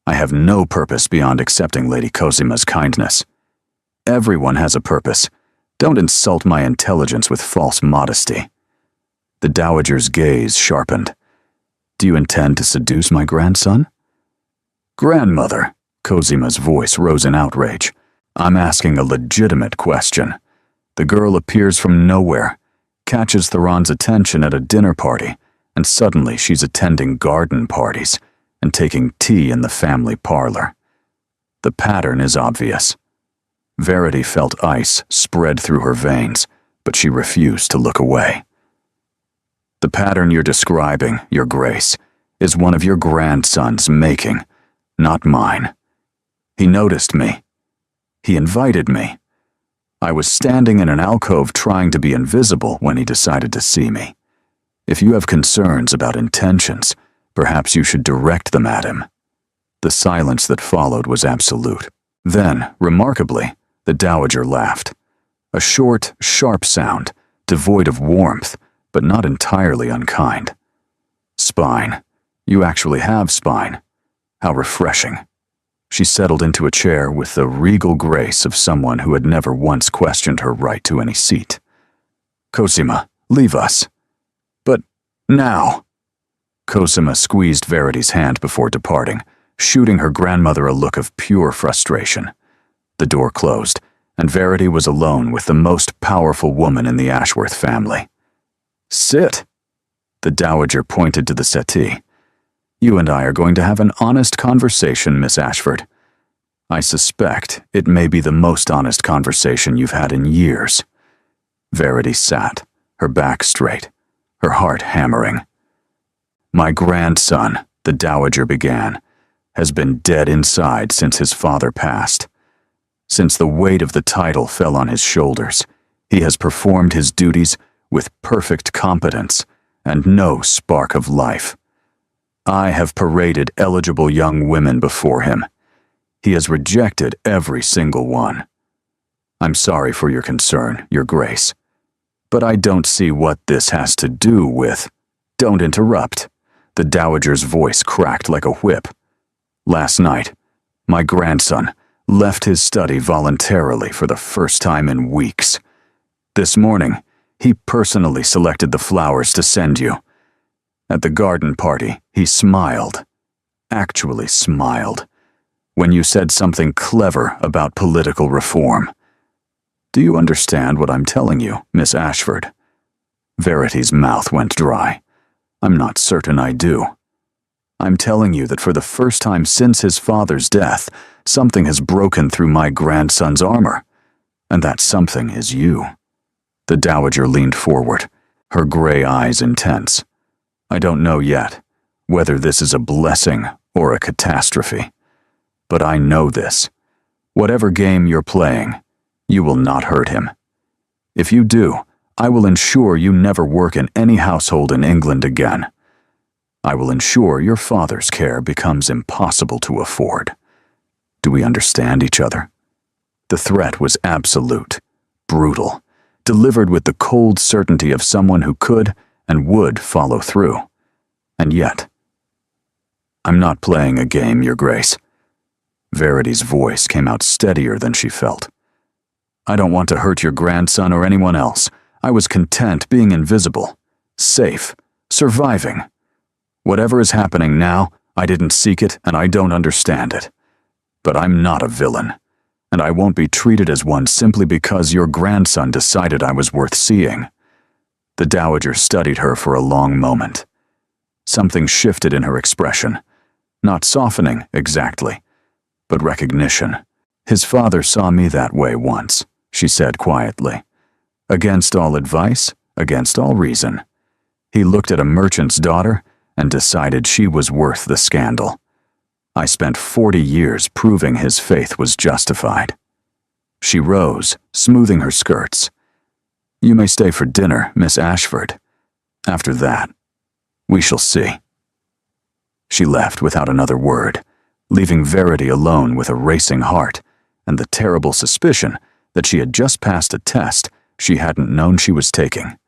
I have no purpose beyond accepting Lady Cosima's kindness. Everyone has a purpose. Don't insult my intelligence with false modesty. The Dowager's gaze sharpened. Do you intend to seduce my grandson? Grandmother, Cosima's voice rose in outrage. I'm asking a legitimate question. The girl appears from nowhere, catches Theron's attention at a dinner party, and suddenly she's attending garden parties and taking tea in the family parlor. The pattern is obvious. Verity felt ice spread through her veins, but she refused to look away. The pattern you're describing, Your Grace, is one of your grandson's making, not mine. He noticed me. He invited me. I was standing in an alcove trying to be invisible when he decided to see me. If you have concerns about intentions, perhaps you should direct them at him. The silence that followed was absolute. Then, remarkably, the Dowager laughed. A short, sharp sound, devoid of warmth, but not entirely unkind. Spine. You actually have spine. How refreshing. She settled into a chair with the regal grace of someone who had never once questioned her right to any seat. Cosima, leave us. But now. Cosima squeezed Verity's hand before departing, shooting her grandmother a look of pure frustration. The door closed, and Verity was alone with the most powerful woman in the Ashworth family. Sit. The Dowager pointed to the settee. You and I are going to have an honest conversation, Miss Ashford. I suspect it may be the most honest conversation you've had in years. Verity sat, her back straight, her heart hammering. My grandson, the Dowager began, has been dead inside since his father passed. Since the weight of the title fell on his shoulders, he has performed his duties with perfect competence and no spark of life. I have paraded eligible young women before him. He has rejected every single one. I'm sorry for your concern, Your Grace. But I don't see what this has to do with— Don't interrupt. The Dowager's voice cracked like a whip. Last night, my grandson left his study voluntarily for the first time in weeks. This morning, he personally selected the flowers to send you. At the garden party, he smiled. Actually smiled. When you said something clever about political reform. Do you understand what I'm telling you, Miss Ashford? Verity's mouth went dry. I'm not certain I do. I'm telling you that for the first time since his father's death, something has broken through my grandson's armor. And that something is you. The Dowager leaned forward, her gray eyes intense. I don't know yet whether this is a blessing or a catastrophe. But I know this. Whatever game you're playing, you will not hurt him. If you do, I will ensure you never work in any household in England again. I will ensure your father's care becomes impossible to afford. Do we understand each other? The threat was absolute, brutal, delivered with the cold certainty of someone who could and would follow through. And yet, I'm not playing a game, Your Grace. Verity's voice came out steadier than she felt. I don't want to hurt your grandson or anyone else. I was content being invisible, safe, surviving. Whatever is happening now, I didn't seek it and I don't understand it. But I'm not a villain, and I won't be treated as one simply because your grandson decided I was worth seeing. The Dowager studied her for a long moment. Something shifted in her expression, not softening exactly, but recognition. His father saw me that way once, she said quietly. Against all advice, against all reason. He looked at a merchant's daughter and decided she was worth the scandal. I spent 40 years proving his faith was justified. She rose, smoothing her skirts. You may stay for dinner, Miss Ashford. After that, we shall see. She left without another word, leaving Verity alone with a racing heart and the terrible suspicion that she had just passed a test she hadn't known she was taking.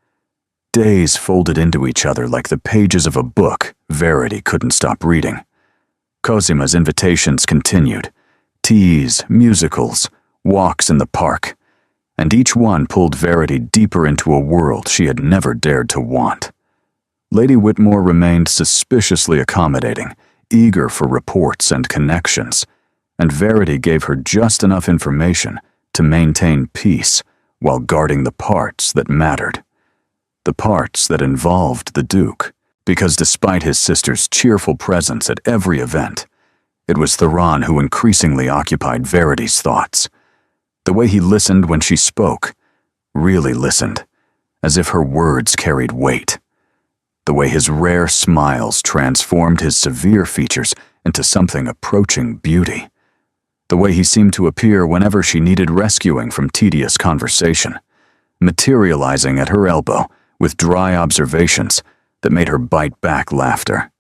Days folded into each other like the pages of a book Verity couldn't stop reading. Cosima's invitations continued. Teas, musicals, walks in the park, and each one pulled Verity deeper into a world she had never dared to want. Lady Whitmore remained suspiciously accommodating, eager for reports and connections, and Verity gave her just enough information to maintain peace while guarding the parts that mattered. The parts that involved the Duke, because despite his sister's cheerful presence at every event, it was Theron who increasingly occupied Verity's thoughts. The way he listened when she spoke, really listened, as if her words carried weight. The way his rare smiles transformed his severe features into something approaching beauty. The way he seemed to appear whenever she needed rescuing from tedious conversation, materializing at her elbow with dry observations that made her bite back laughter.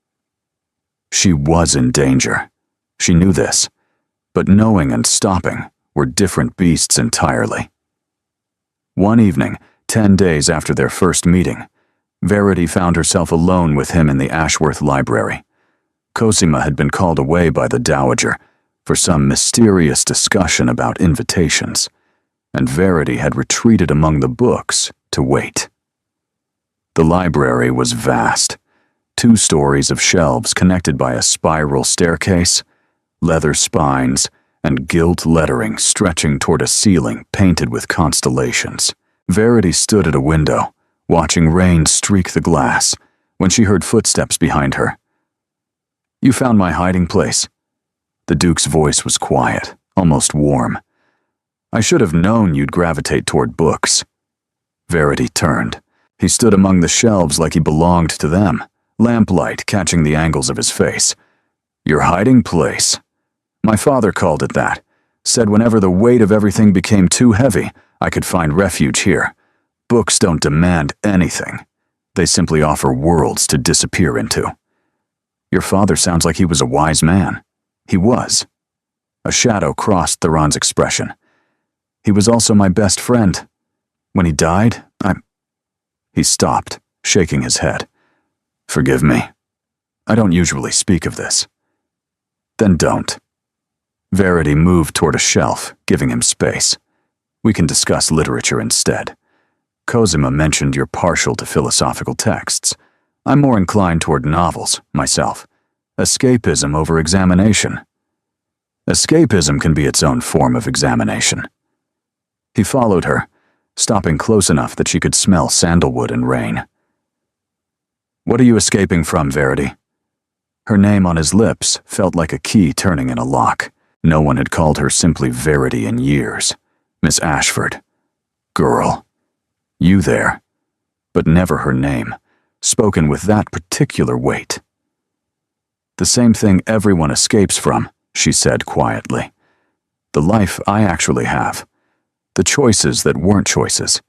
She was in danger. She knew this, but knowing and stopping were different beasts entirely. One evening, 10 days after their first meeting, Verity found herself alone with him in the Ashworth Library. Cosima had been called away by the Dowager for some mysterious discussion about invitations, and Verity had retreated among the books to wait. The library was vast, 2 stories of shelves connected by a spiral staircase, leather spines, and gilt lettering stretching toward a ceiling painted with constellations. Verity stood at a window, watching rain streak the glass, when she heard footsteps behind her. You found my hiding place. The Duke's voice was quiet, almost warm. I should have known you'd gravitate toward books. Verity turned. He stood among the shelves like he belonged to them, lamplight catching the angles of his face. Your hiding place. My father called it that, said whenever the weight of everything became too heavy, I could find refuge here. Books don't demand anything. They simply offer worlds to disappear into. Your father sounds like he was a wise man. He was. A shadow crossed Theron's expression. He was also my best friend. When he died, He stopped, shaking his head. Forgive me. I don't usually speak of this. Then don't. Verity moved toward a shelf, giving him space. We can discuss literature instead. Cosima mentioned you're partial to philosophical texts. I'm more inclined toward novels, myself. Escapism over examination. Escapism can be its own form of examination. He followed her, stopping close enough that she could smell sandalwood and rain. What are you escaping from, Verity? Her name on his lips felt like a key turning in a lock. No one had called her simply Verity in years. Miss Ashford. Girl. You there. But never her name, spoken with that particular weight. The same thing everyone escapes from, she said quietly. The life I actually have. The choices that weren't choices.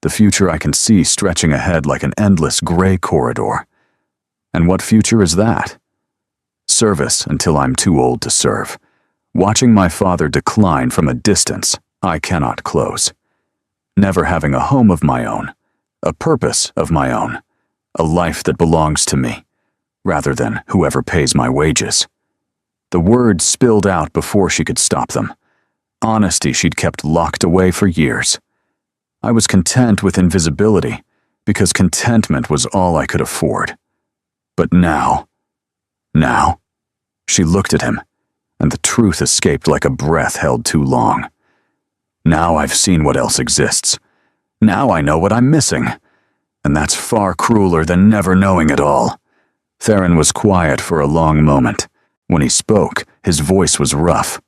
The future I can see stretching ahead like an endless gray corridor. And what future is that? Service until I'm too old to serve. Watching my father decline from a distance I cannot close. Never having a home of my own, a purpose of my own, a life that belongs to me, rather than whoever pays my wages. The words spilled out before she could stop them. Honesty she'd kept locked away for years. I was content with invisibility, because contentment was all I could afford. But now, she looked at him, and the truth escaped like a breath held too long. Now I've seen what else exists. Now I know what I'm missing. And that's far crueler than never knowing at all. Theron was quiet for a long moment. When he spoke, his voice was rough.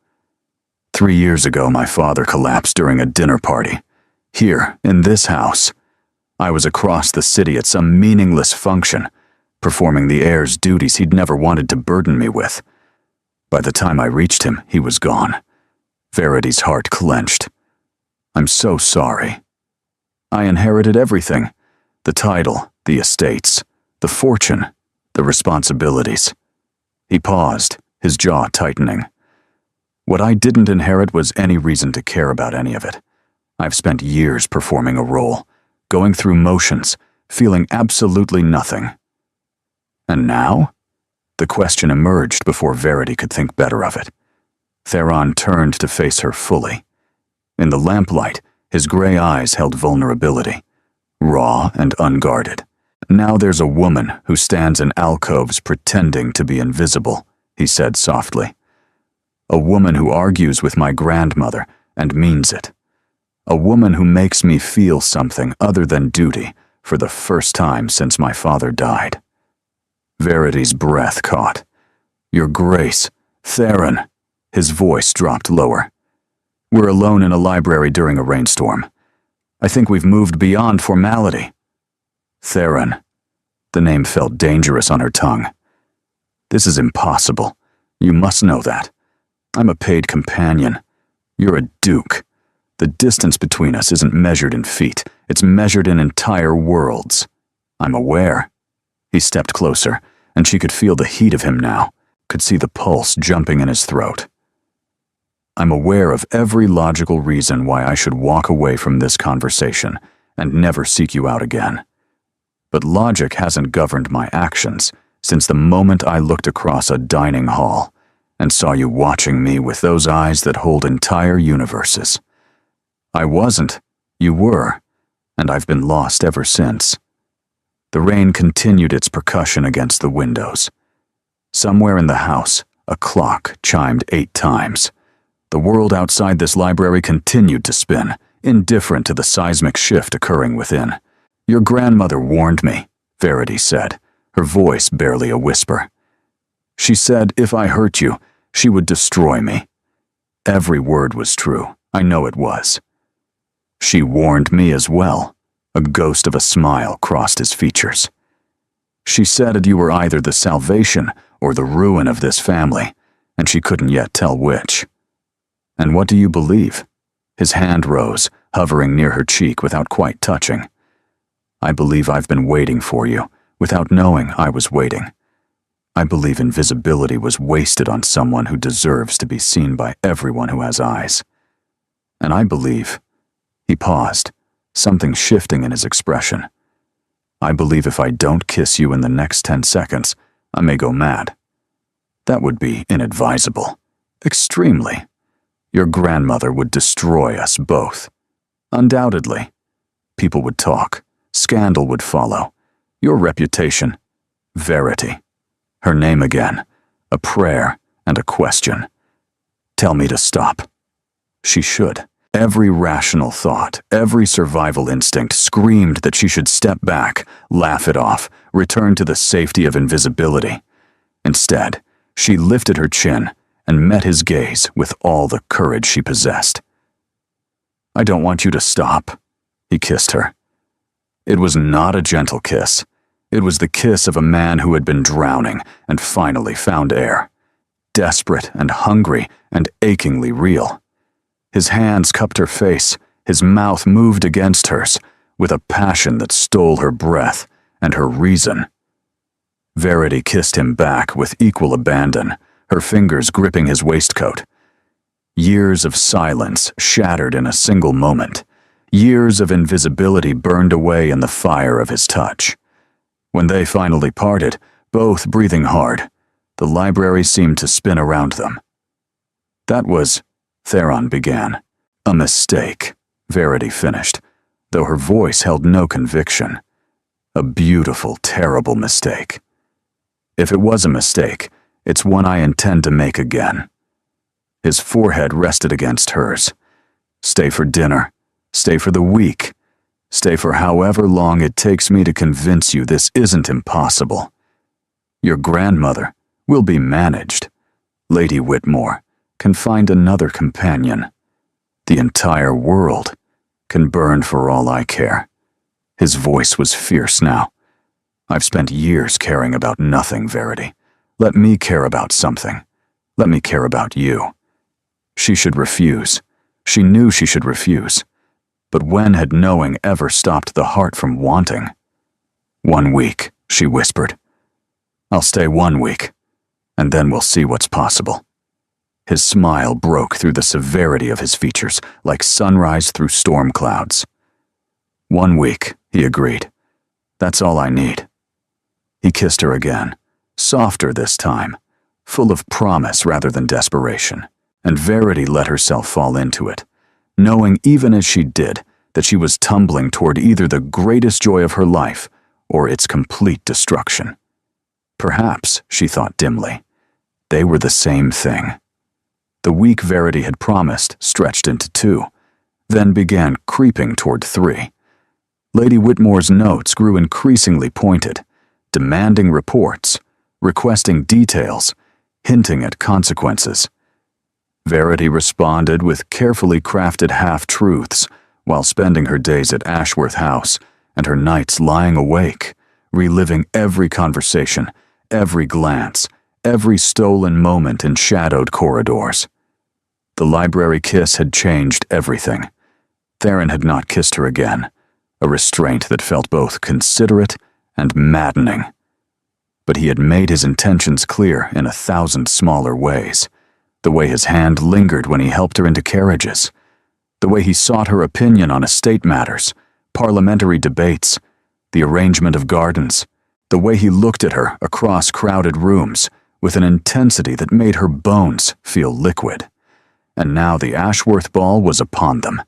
3 years ago, my father collapsed during a dinner party. Here, in this house. I was across the city at some meaningless function, performing the heir's duties he'd never wanted to burden me with. By the time I reached him, he was gone. Verity's heart clenched. I'm so sorry. I inherited everything. The title, the estates, the fortune, the responsibilities. He paused, his jaw tightening. What I didn't inherit was any reason to care about any of it. I've spent years performing a role, going through motions, feeling absolutely nothing. And now? The question emerged before Verity could think better of it. Theron turned to face her fully. In the lamplight, his gray eyes held vulnerability, raw and unguarded. Now there's a woman who stands in alcoves pretending to be invisible, he said softly. A woman who argues with my grandmother and means it. A woman who makes me feel something other than duty for the first time since my father died. Verity's breath caught. Your Grace, Theron. His voice dropped lower. We're alone in a library during a rainstorm. I think we've moved beyond formality. Theron. The name felt dangerous on her tongue. This is impossible. You must know that. I'm a paid companion. You're a duke. The distance between us isn't measured in feet. It's measured in entire worlds. I'm aware. He stepped closer, and she could feel the heat of him now, could see the pulse jumping in his throat. I'm aware of every logical reason why I should walk away from this conversation and never seek you out again. But logic hasn't governed my actions since the moment I looked across a dining hall and saw you watching me with those eyes that hold entire universes. I wasn't, you were, and I've been lost ever since. The rain continued its percussion against the windows. Somewhere in the house, a clock chimed 8 times. The world outside this library continued to spin, indifferent to the seismic shift occurring within. Your grandmother warned me, Verity said, her voice barely a whisper. She said if I hurt you, she would destroy me. Every word was true. I know it was. She warned me as well. A ghost of a smile crossed his features. She said you were either the salvation or the ruin of this family, and she couldn't yet tell which. And what do you believe? His hand rose, hovering near her cheek without quite touching. I believe I've been waiting for you, without knowing I was waiting. I believe invisibility was wasted on someone who deserves to be seen by everyone who has eyes. And I believe," he paused, something shifting in his expression, "I believe if I don't kiss you in the next 10 seconds, I may go mad. That would be inadvisable. Extremely. Your grandmother would destroy us both. Undoubtedly. People would talk. Scandal would follow. Your reputation. Verity. Her name again. A prayer and a question. Tell me to stop." She should. Every rational thought, every survival instinct screamed that she should step back, laugh it off, return to the safety of invisibility. Instead, she lifted her chin and met his gaze with all the courage she possessed. "I don't want you to stop," he kissed her. It was not a gentle kiss. It was the kiss of a man who had been drowning and finally found air. Desperate and hungry and achingly real. His hands cupped her face, his mouth moved against hers, with a passion that stole her breath and her reason. Verity kissed him back with equal abandon, her fingers gripping his waistcoat. Years of silence shattered in a single moment. Years of invisibility burned away in the fire of his touch. When they finally parted, both breathing hard, the library seemed to spin around them. "That was," Theron began. "A mistake," Verity finished, though her voice held no conviction. "A beautiful, terrible mistake. If it was a mistake, it's one I intend to make again." His forehead rested against hers. "Stay for dinner. Stay for the week. Stay for however long it takes me to convince you this isn't impossible. Your grandmother will be managed. Lady Whitmore can find another companion. The entire world can burn for all I care." His voice was fierce now. "I've spent years caring about nothing, Verity. Let me care about something. Let me care about you." She should refuse. She knew she should refuse. But when had knowing ever stopped the heart from wanting? "1 week," she whispered. "I'll stay 1 week, and then we'll see what's possible." His smile broke through the severity of his features, like sunrise through storm clouds. 1 week, he agreed. "That's all I need." He kissed her again, softer this time, full of promise rather than desperation, and Verity let herself fall into it, knowing even as she did that she was tumbling toward either the greatest joy of her life or its complete destruction. Perhaps, she thought dimly, they were the same thing. The week Verity had promised stretched into 2, then began creeping toward 3. Lady Whitmore's notes grew increasingly pointed, demanding reports, requesting details, hinting at consequences. Verity responded with carefully crafted half-truths while spending her days at Ashworth House and her nights lying awake, reliving every conversation, every glance, every stolen moment in shadowed corridors. The library kiss had changed everything. Theron had not kissed her again, a restraint that felt both considerate and maddening. But he had made his intentions clear in 1,000 smaller ways. The way his hand lingered when he helped her into carriages. The way he sought her opinion on estate matters, parliamentary debates, the arrangement of gardens. The way he looked at her across crowded rooms with an intensity that made her bones feel liquid. And now the Ashworth ball was upon them.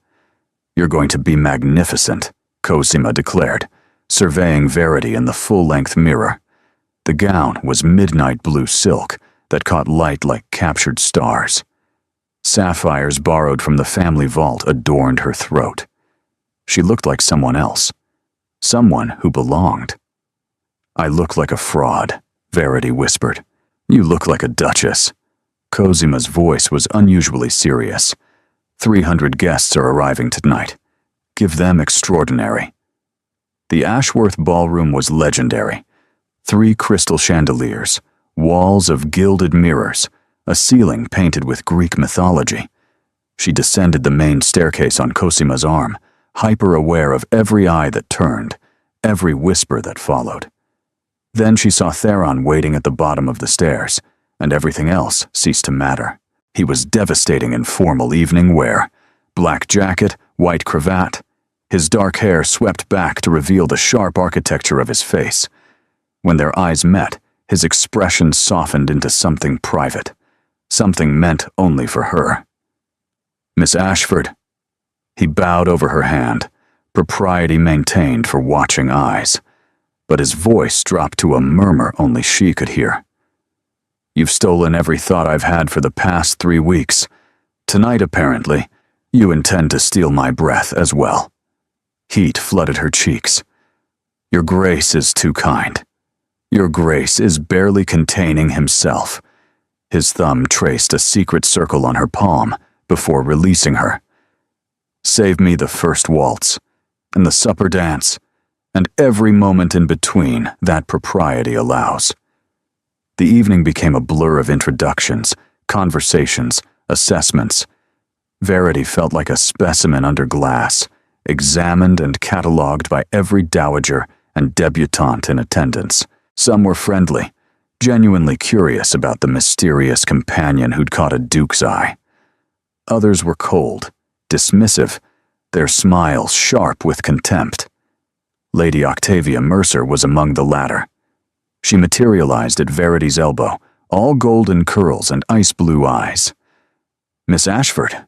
"You're going to be magnificent," Cosima declared, surveying Verity in the full-length mirror. The gown was midnight blue silk that caught light like captured stars. Sapphires borrowed from the family vault adorned her throat. She looked like someone else, someone who belonged. "I look like a fraud," Verity whispered. "You look like a duchess." Cosima's voice was unusually serious. 300 guests are arriving tonight. Give them extraordinary. The Ashworth ballroom was legendary. 3 crystal chandeliers, walls of gilded mirrors, a ceiling painted with Greek mythology. She descended the main staircase on Cosima's arm, hyper-aware of every eye that turned, every whisper that followed. Then she saw Theron waiting at the bottom of the stairs, and everything else ceased to matter. He was devastating in formal evening wear. Black jacket, white cravat. His dark hair swept back to reveal the sharp architecture of his face. When their eyes met, his expression softened into something private, something meant only for her. "Miss Ashford." He bowed over her hand, propriety maintained for watching eyes, but his voice dropped to a murmur only she could hear. "You've stolen every thought I've had for the past 3 weeks. Tonight, apparently, you intend to steal my breath as well." Heat flooded her cheeks. "Your Grace is too kind. Your Grace is barely containing himself." His thumb traced a secret circle on her palm before releasing her. "Save me the first waltz, and the supper dance, and every moment in between that propriety allows." The evening became a blur of introductions, conversations, assessments. Verity felt like a specimen under glass, examined and catalogued by every dowager and debutante in attendance. Some were friendly, genuinely curious about the mysterious companion who'd caught a duke's eye. Others were cold, dismissive, their smiles sharp with contempt. Lady Octavia Mercer was among the latter. She materialized at Verity's elbow, all golden curls and ice-blue eyes. "Miss Ashford,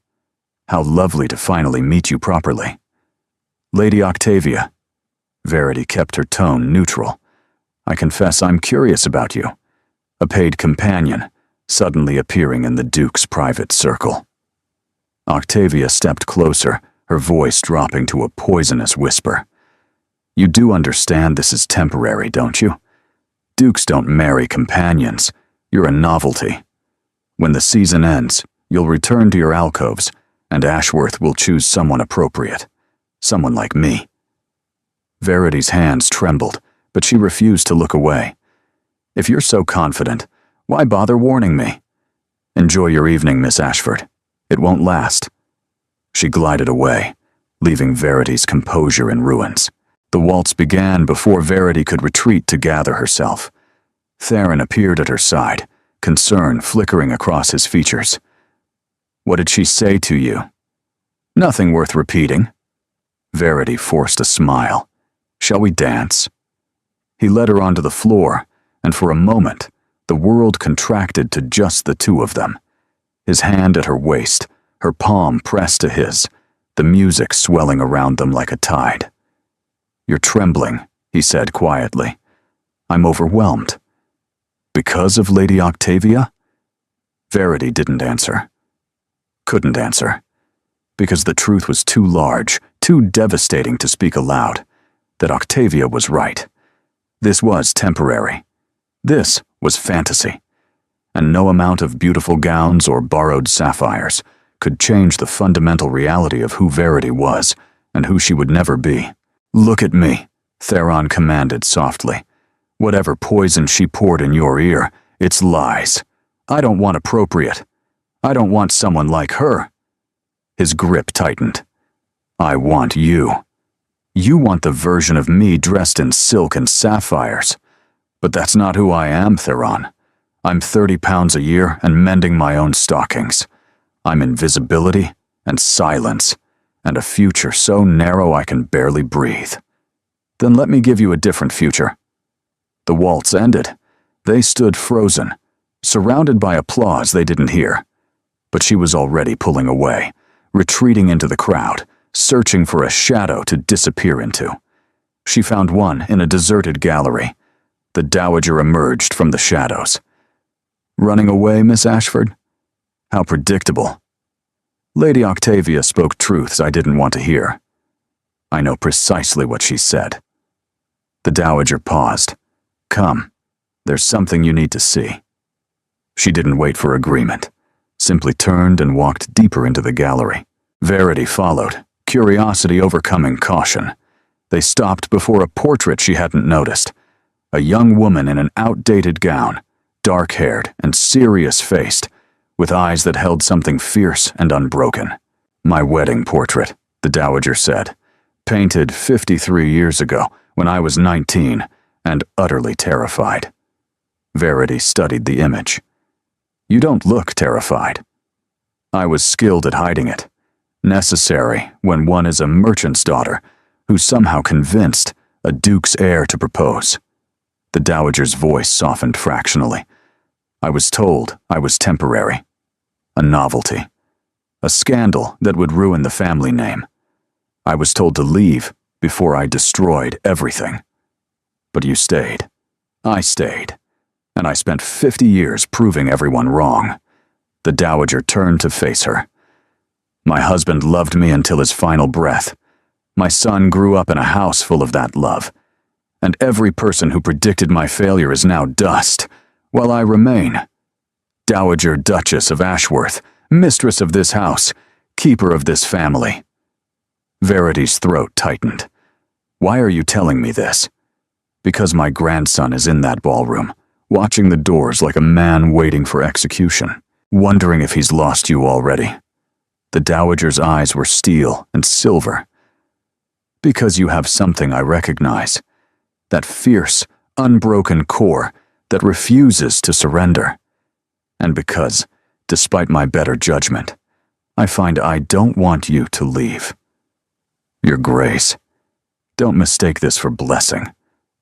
how lovely to finally meet you properly." "Lady Octavia." Verity kept her tone neutral. "I confess I'm curious about you." A paid companion, suddenly appearing in the Duke's private circle. Octavia stepped closer, her voice dropping to a poisonous whisper. "You do understand this is temporary, don't you? Dukes don't marry companions. You're a novelty. When the season ends, you'll return to your alcoves, and Ashworth will choose someone appropriate. Someone like me." Verity's hands trembled, but she refused to look away. "If you're so confident, why bother warning me? Enjoy your evening, Miss Ashford. It won't last." She glided away, leaving Verity's composure in ruins. The waltz began before Verity could retreat to gather herself. Theron appeared at her side, concern flickering across his features. "What did she say to you?" "Nothing worth repeating." Verity forced a smile. "Shall we dance?" He led her onto the floor, and for a moment, the world contracted to just the two of them. His hand at her waist, her palm pressed to his, the music swelling around them like a tide. "You're trembling," he said quietly. "I'm overwhelmed." "Because of Lady Octavia?" Verity didn't answer. Couldn't answer. Because the truth was too large, too devastating to speak aloud. That Octavia was right. This was temporary. This was fantasy. And no amount of beautiful gowns or borrowed sapphires could change the fundamental reality of who Verity was and who she would never be. "Look at me," Theron commanded softly. "Whatever poison she poured in your ear, it's lies. I don't want appropriate. I don't want someone like her." His grip tightened. "I want you. You want the version of me dressed in silk and sapphires. But that's not who I am, Theron. I'm 30 pounds a year and mending my own stockings. I'm invisibility and silence, and a future so narrow I can barely breathe. Then let me give you a different future." The waltz ended. They stood frozen, surrounded by applause they didn't hear. But she was already pulling away, retreating into the crowd, searching for a shadow to disappear into. She found one in a deserted gallery. The dowager emerged from the shadows. "Running away, Miss Ashford? How predictable." Lady Octavia spoke truths I didn't want to hear. I know precisely what she said. The dowager paused. "Come, there's something you need to see." She didn't wait for agreement, simply turned and walked deeper into the gallery. Verity followed, curiosity overcoming caution. They stopped before a portrait she hadn't noticed. A young woman in an outdated gown, dark-haired and serious-faced, with eyes that held something fierce and unbroken. "My wedding portrait," the dowager said. "Painted 53 years ago, when I was 19, and utterly terrified. Verity studied the image. You don't look terrified. I was skilled at hiding it. Necessary when one is a merchant's daughter who's somehow convinced a duke's heir to propose. The dowager's voice softened fractionally. I was told I was temporary. A novelty. A scandal that would ruin the family name. I was told to leave before I destroyed everything. But you stayed. I stayed. And I spent 50 years proving everyone wrong. The dowager turned to face her. My husband loved me until his final breath. My son grew up in a house full of that love. And every person who predicted my failure is now dust, while I remain. Dowager Duchess of Ashworth, mistress of this house, keeper of this family. Verity's throat tightened. Why are you telling me this? Because my grandson is in that ballroom, watching the doors like a man waiting for execution, wondering if he's lost you already. The dowager's eyes were steel and silver. Because you have something I recognize. That fierce, unbroken core that refuses to surrender. And because, despite my better judgment, I find I don't want you to leave. Your Grace, don't mistake this for blessing.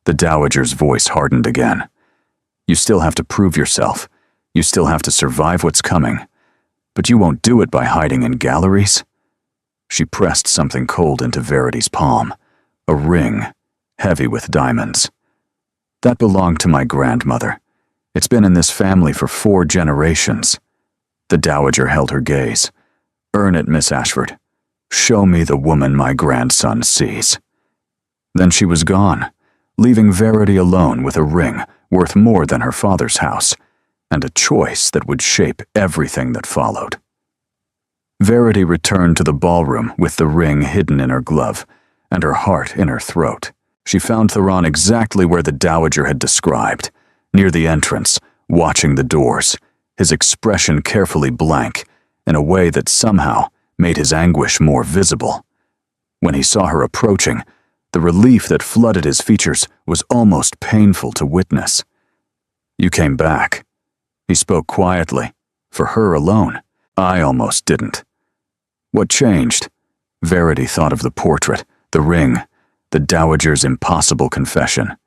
The dowager's voice hardened again. You still have to prove yourself. You still have to survive what's coming. But you won't do it by hiding in galleries. She pressed something cold into Verity's palm, a ring, heavy with diamonds. That belonged to my grandmother. It's been in this family for 4 generations. The dowager held her gaze. Earn it, Miss Ashford. Show me the woman my grandson sees. Then she was gone, leaving Verity alone with a ring worth more than her father's house, and a choice that would shape everything that followed. Verity returned to the ballroom with the ring hidden in her glove, and her heart in her throat. She found Theron exactly where the dowager had described, near the entrance, watching the doors, his expression carefully blank, in a way that somehow made his anguish more visible. When he saw her approaching, the relief that flooded his features was almost painful to witness. You came back. He spoke quietly, for her alone. I almost didn't. What changed? Verity thought of the portrait, the ring, the dowager's impossible confession.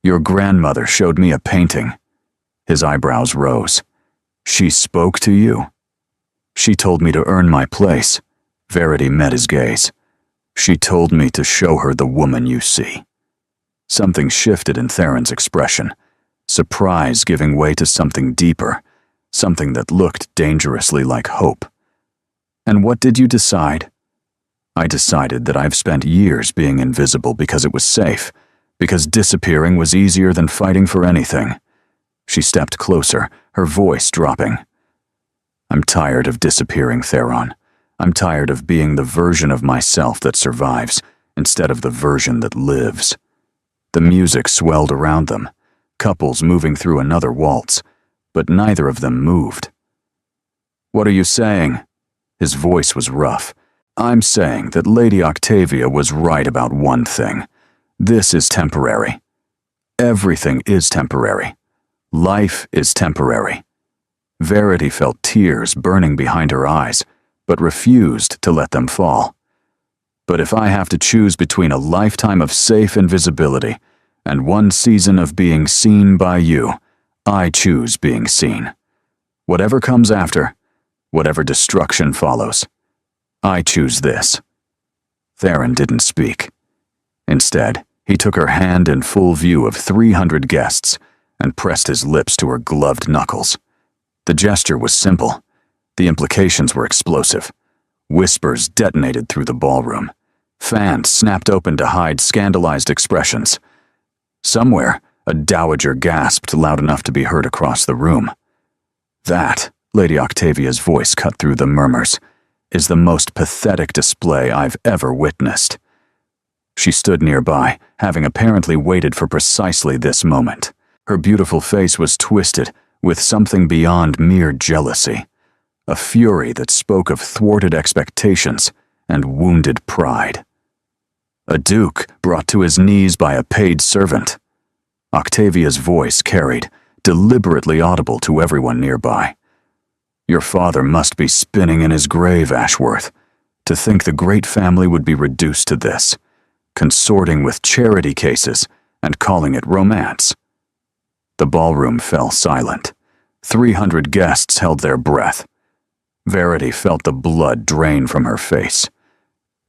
Your grandmother showed me a painting. His eyebrows rose. She spoke to you? She told me to earn my place. Verity met his gaze. She told me to show her the woman you see. Something shifted in Theron's expression, surprise giving way to something deeper, something that looked dangerously like hope. And what did you decide? I decided that I've spent years being invisible because it was safe, because disappearing was easier than fighting for anything. She stepped closer, her voice dropping. I'm tired of disappearing, Theron. I'm tired of being the version of myself that survives, instead of the version that lives. The music swelled around them, couples moving through another waltz, but neither of them moved. What are you saying? His voice was rough. I'm saying that Lady Octavia was right about one thing. This is temporary. Everything is temporary. Life is temporary. Verity felt tears burning behind her eyes, but refused to let them fall. But if I have to choose between a lifetime of safe invisibility and one season of being seen by you, I choose being seen. Whatever comes after, whatever destruction follows, I choose this. Theron didn't speak. Instead, he took her hand in full view of 300 guests and pressed his lips to her gloved knuckles. The gesture was simple. The implications were explosive. Whispers detonated through the ballroom. Fans snapped open to hide scandalized expressions. Somewhere, a dowager gasped loud enough to be heard across the room. That, Lady Octavia's voice cut through the murmurs, is the most pathetic display I've ever witnessed. She stood nearby, having apparently waited for precisely this moment. Her beautiful face was twisted with something beyond mere jealousy, a fury that spoke of thwarted expectations and wounded pride. A duke brought to his knees by a paid servant. Octavia's voice carried, deliberately audible to everyone nearby. Your father must be spinning in his grave, Ashworth. To think the great family would be reduced to this, consorting with charity cases and calling it romance. The ballroom fell silent. 300 guests held their breath. Verity felt the blood drain from her face.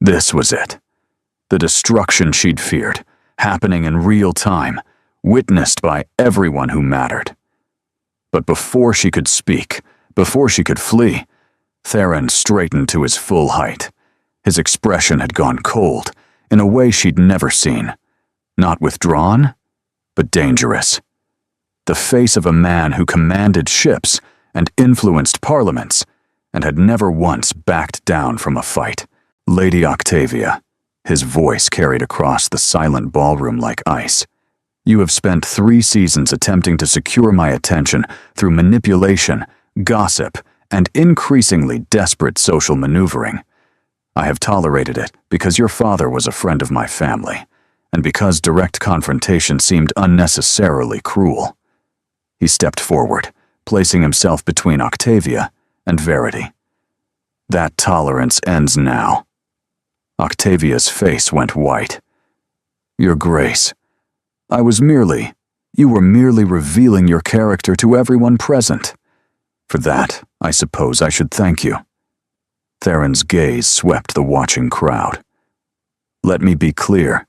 This was it. The destruction she'd feared, happening in real time, witnessed by everyone who mattered. But before she could speak, before she could flee, Theron straightened to his full height. His expression had gone cold, in a way she'd never seen. Not withdrawn, but dangerous. The face of a man who commanded ships and influenced parliaments, and had never once backed down from a fight. Lady Octavia, his voice carried across the silent ballroom like ice. You have spent 3 seasons attempting to secure my attention through manipulation, gossip, and increasingly desperate social maneuvering. I have tolerated it because your father was a friend of my family, and because direct confrontation seemed unnecessarily cruel. He stepped forward, placing himself between Octavia and Verity. That tolerance ends now. Octavia's face went white. Your Grace, you were merely revealing your character to everyone present. For that, I suppose I should thank you. Theron's gaze swept the watching crowd. Let me be clear,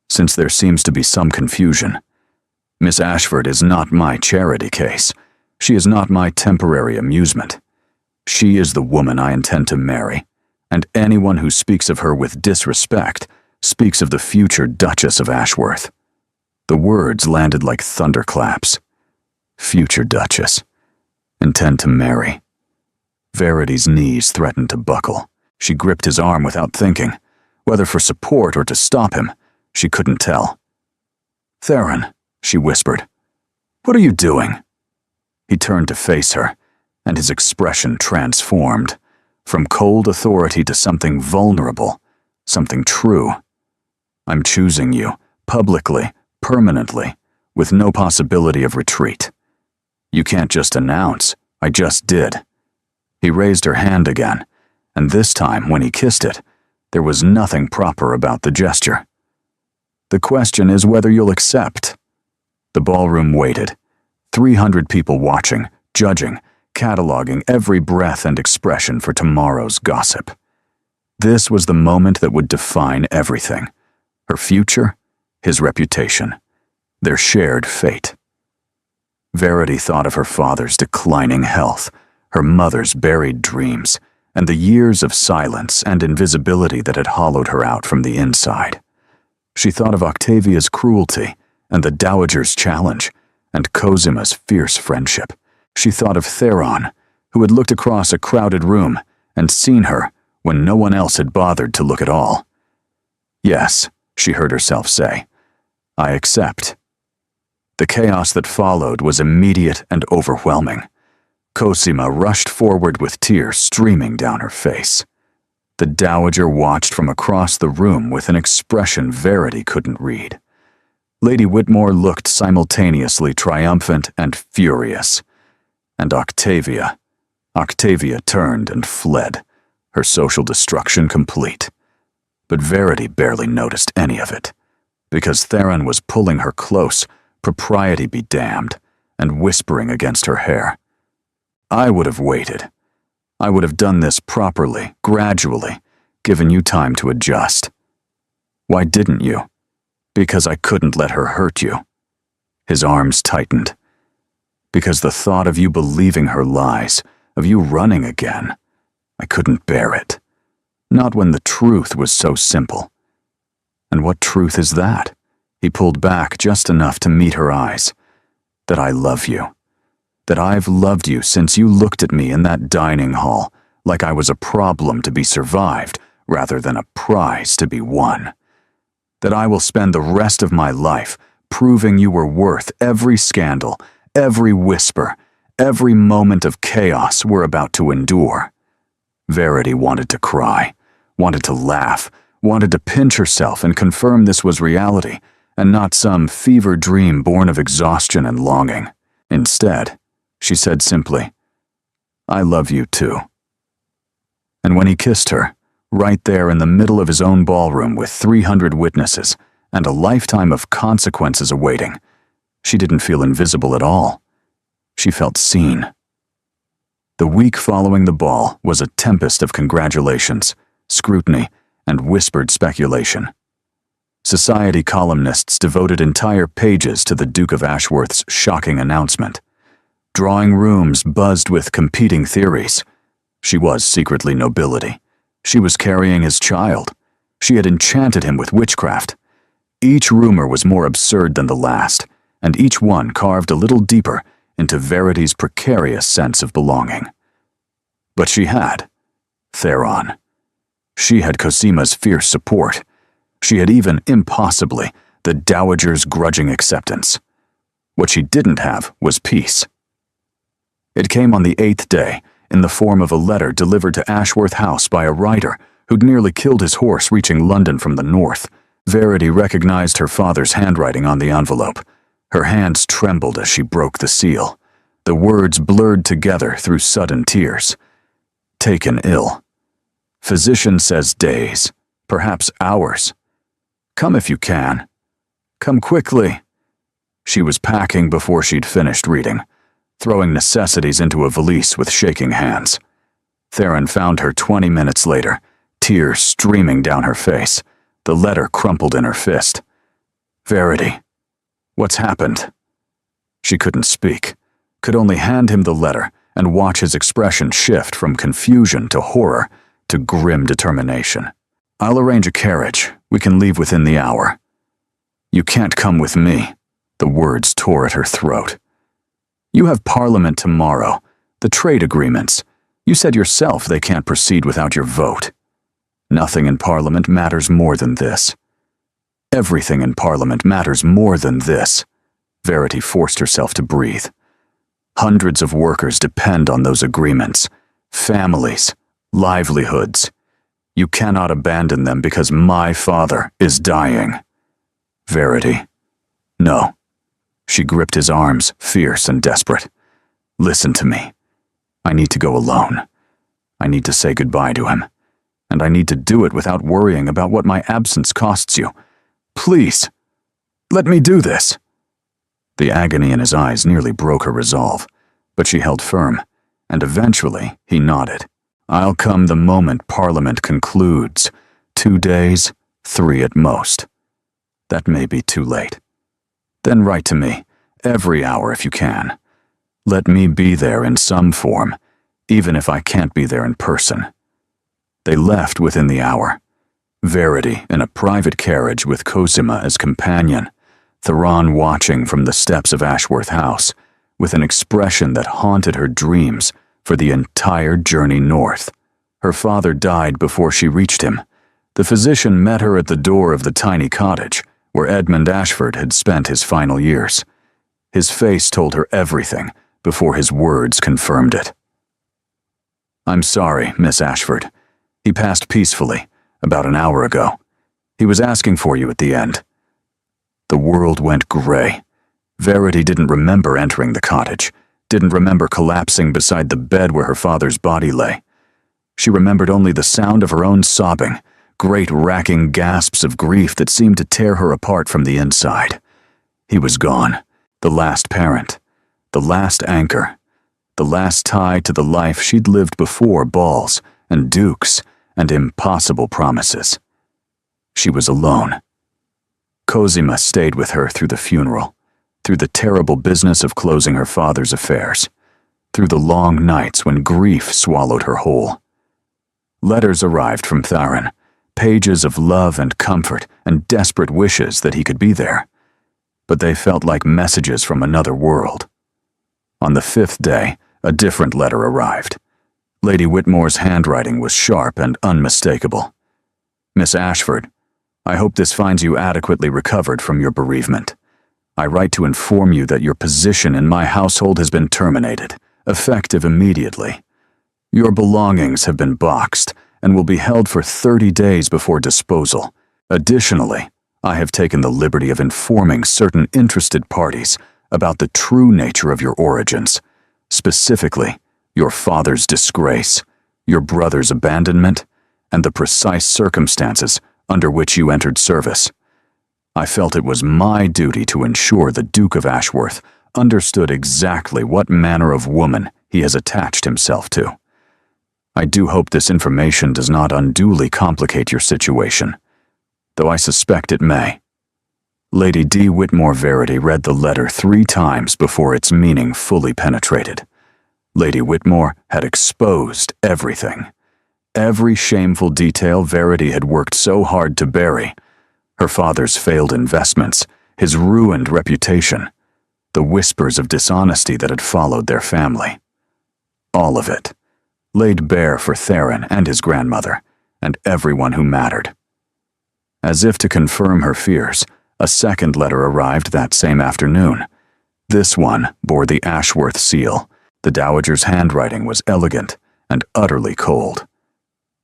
since there seems to be some confusion. Miss Ashford is not my charity case. She is not my temporary amusement. She is the woman I intend to marry, and anyone who speaks of her with disrespect speaks of the future Duchess of Ashworth. The words landed like thunderclaps. Future Duchess. Intend to marry. Verity's knees threatened to buckle. She gripped his arm without thinking. Whether for support or to stop him, she couldn't tell. Theron, she whispered. What are you doing? He turned to face her, and his expression transformed, from cold authority to something vulnerable, something true. I'm choosing you, publicly, permanently, with no possibility of retreat. You can't just announce, I just did. He raised her hand again, and this time, when he kissed it, there was nothing proper about the gesture. The question is whether you'll accept. The ballroom waited. 300 people watching, judging, cataloging every breath and expression for tomorrow's gossip. This was the moment that would define everything. Her future, his reputation, their shared fate. Verity thought of her father's declining health, her mother's buried dreams, and the years of silence and invisibility that had hollowed her out from the inside. She thought of Octavia's cruelty and the Dowager's challenge, and Cosima's fierce friendship. She thought of Theron, who had looked across a crowded room and seen her when no one else had bothered to look at all. Yes, she heard herself say, I accept. The chaos that followed was immediate and overwhelming. Cosima rushed forward with tears streaming down her face. The Dowager watched from across the room with an expression Verity couldn't read. Lady Whitmore looked simultaneously triumphant and furious. And Octavia turned and fled, her social destruction complete. But Verity barely noticed any of it, because Theron was pulling her close, propriety be damned, and whispering against her hair. I would have waited. I would have done this properly, gradually, given you time to adjust. Why didn't you? Because I couldn't let her hurt you. His arms tightened. Because the thought of you believing her lies, of you running again, I couldn't bear it. Not when the truth was so simple. And what truth is that? He pulled back just enough to meet her eyes. That I love you. That I've loved you since you looked at me in that dining hall like I was a problem to be survived rather than a prize to be won. That I will spend the rest of my life proving you were worth every scandal, every whisper, every moment of chaos we're about to endure. Verity wanted to cry, wanted to laugh, wanted to pinch herself and confirm this was reality, and not some fever dream born of exhaustion and longing. Instead, she said simply, "I love you too." And when he kissed her, right there in the middle of his own ballroom with 300 witnesses and a lifetime of consequences awaiting, she didn't feel invisible at all. She felt seen. The week following the ball was a tempest of congratulations, scrutiny, and whispered speculation. Society columnists devoted entire pages to the Duke of Ashworth's shocking announcement. Drawing rooms buzzed with competing theories. She was secretly nobility. She was carrying his child. She had enchanted him with witchcraft. Each rumor was more absurd than the last, and each one carved a little deeper into Verity's precarious sense of belonging. But she had Theron. She had Cosima's fierce support. She had even, impossibly, the Dowager's grudging acceptance. What she didn't have was peace. It came on the 8th day, in the form of a letter delivered to Ashworth House by a rider who'd nearly killed his horse reaching London from the north. Verity recognized her father's handwriting on the envelope. Her hands trembled as she broke the seal. The words blurred together through sudden tears. Taken ill. Physician says days, perhaps hours. Come if you can. Come quickly. She was packing before she'd finished reading, throwing necessities into a valise with shaking hands. Theron found her 20 minutes later, tears streaming down her face, the letter crumpled in her fist. Verity, what's happened? She couldn't speak, could only hand him the letter and watch his expression shift from confusion to horror to grim determination. I'll arrange a carriage. We can leave within the hour. You can't come with me. The words tore at her throat. You have Parliament tomorrow. The trade agreements. You said yourself they can't proceed without your vote. Nothing in Parliament matters more than this. Everything in Parliament matters more than this. Verity forced herself to breathe. Hundreds of workers depend on those agreements. Families, livelihoods. You cannot abandon them because my father is dying. Verity. No. She gripped his arms, fierce and desperate. Listen to me. I need to go alone. I need to say goodbye to him. And I need to do it without worrying about what my absence costs you. Please, let me do this. The agony in his eyes nearly broke her resolve, but she held firm, and eventually he nodded. I'll come the moment Parliament concludes. 2 days, 3 at most. That may be too late. Then write to me, every hour if you can. Let me be there in some form, even if I can't be there in person. They left within the hour. Verity in a private carriage with Cosima as companion, Theron watching from the steps of Ashworth House, with an expression that haunted her dreams for the entire journey north. Her father died before she reached him. The physician met her at the door of the tiny cottage, where Edmund Ashford had spent his final years. His face told her everything before his words confirmed it. I'm sorry, Miss Ashford. He passed peacefully, about an hour ago. He was asking for you at the end. The world went gray. Verity didn't remember entering the cottage, didn't remember collapsing beside the bed where her father's body lay. She remembered only the sound of her own sobbing, great racking gasps of grief that seemed to tear her apart from the inside. He was gone, the last parent, the last anchor, the last tie to the life she'd lived before balls and dukes and impossible promises. She was alone. Cosima stayed with her through the funeral, through the terrible business of closing her father's affairs, through the long nights when grief swallowed her whole. Letters arrived from Theron, pages of love and comfort and desperate wishes that he could be there, but they felt like messages from another world. On the 5th day, a different letter arrived. Lady Whitmore's handwriting was sharp and unmistakable. Miss Ashford, I hope this finds you adequately recovered from your bereavement. I write to inform you that your position in my household has been terminated, effective immediately. Your belongings have been boxed and will be held for 30 days before disposal. Additionally, I have taken the liberty of informing certain interested parties about the true nature of your origins, specifically your father's disgrace, your brother's abandonment, and the precise circumstances under which you entered service. I felt it was my duty to ensure the Duke of Ashworth understood exactly what manner of woman he has attached himself to. I do hope this information does not unduly complicate your situation, though I suspect it may. Lady D. Whitmore Verity read the letter 3 times before its meaning fully penetrated. Lady Whitmore had exposed everything. Every shameful detail Verity had worked so hard to bury. Her father's failed investments, his ruined reputation, the whispers of dishonesty that had followed their family. All of it, laid bare for Theron and his grandmother, and everyone who mattered. As if to confirm her fears, a second letter arrived that same afternoon. This one bore the Ashworth seal. The Dowager's handwriting was elegant and utterly cold.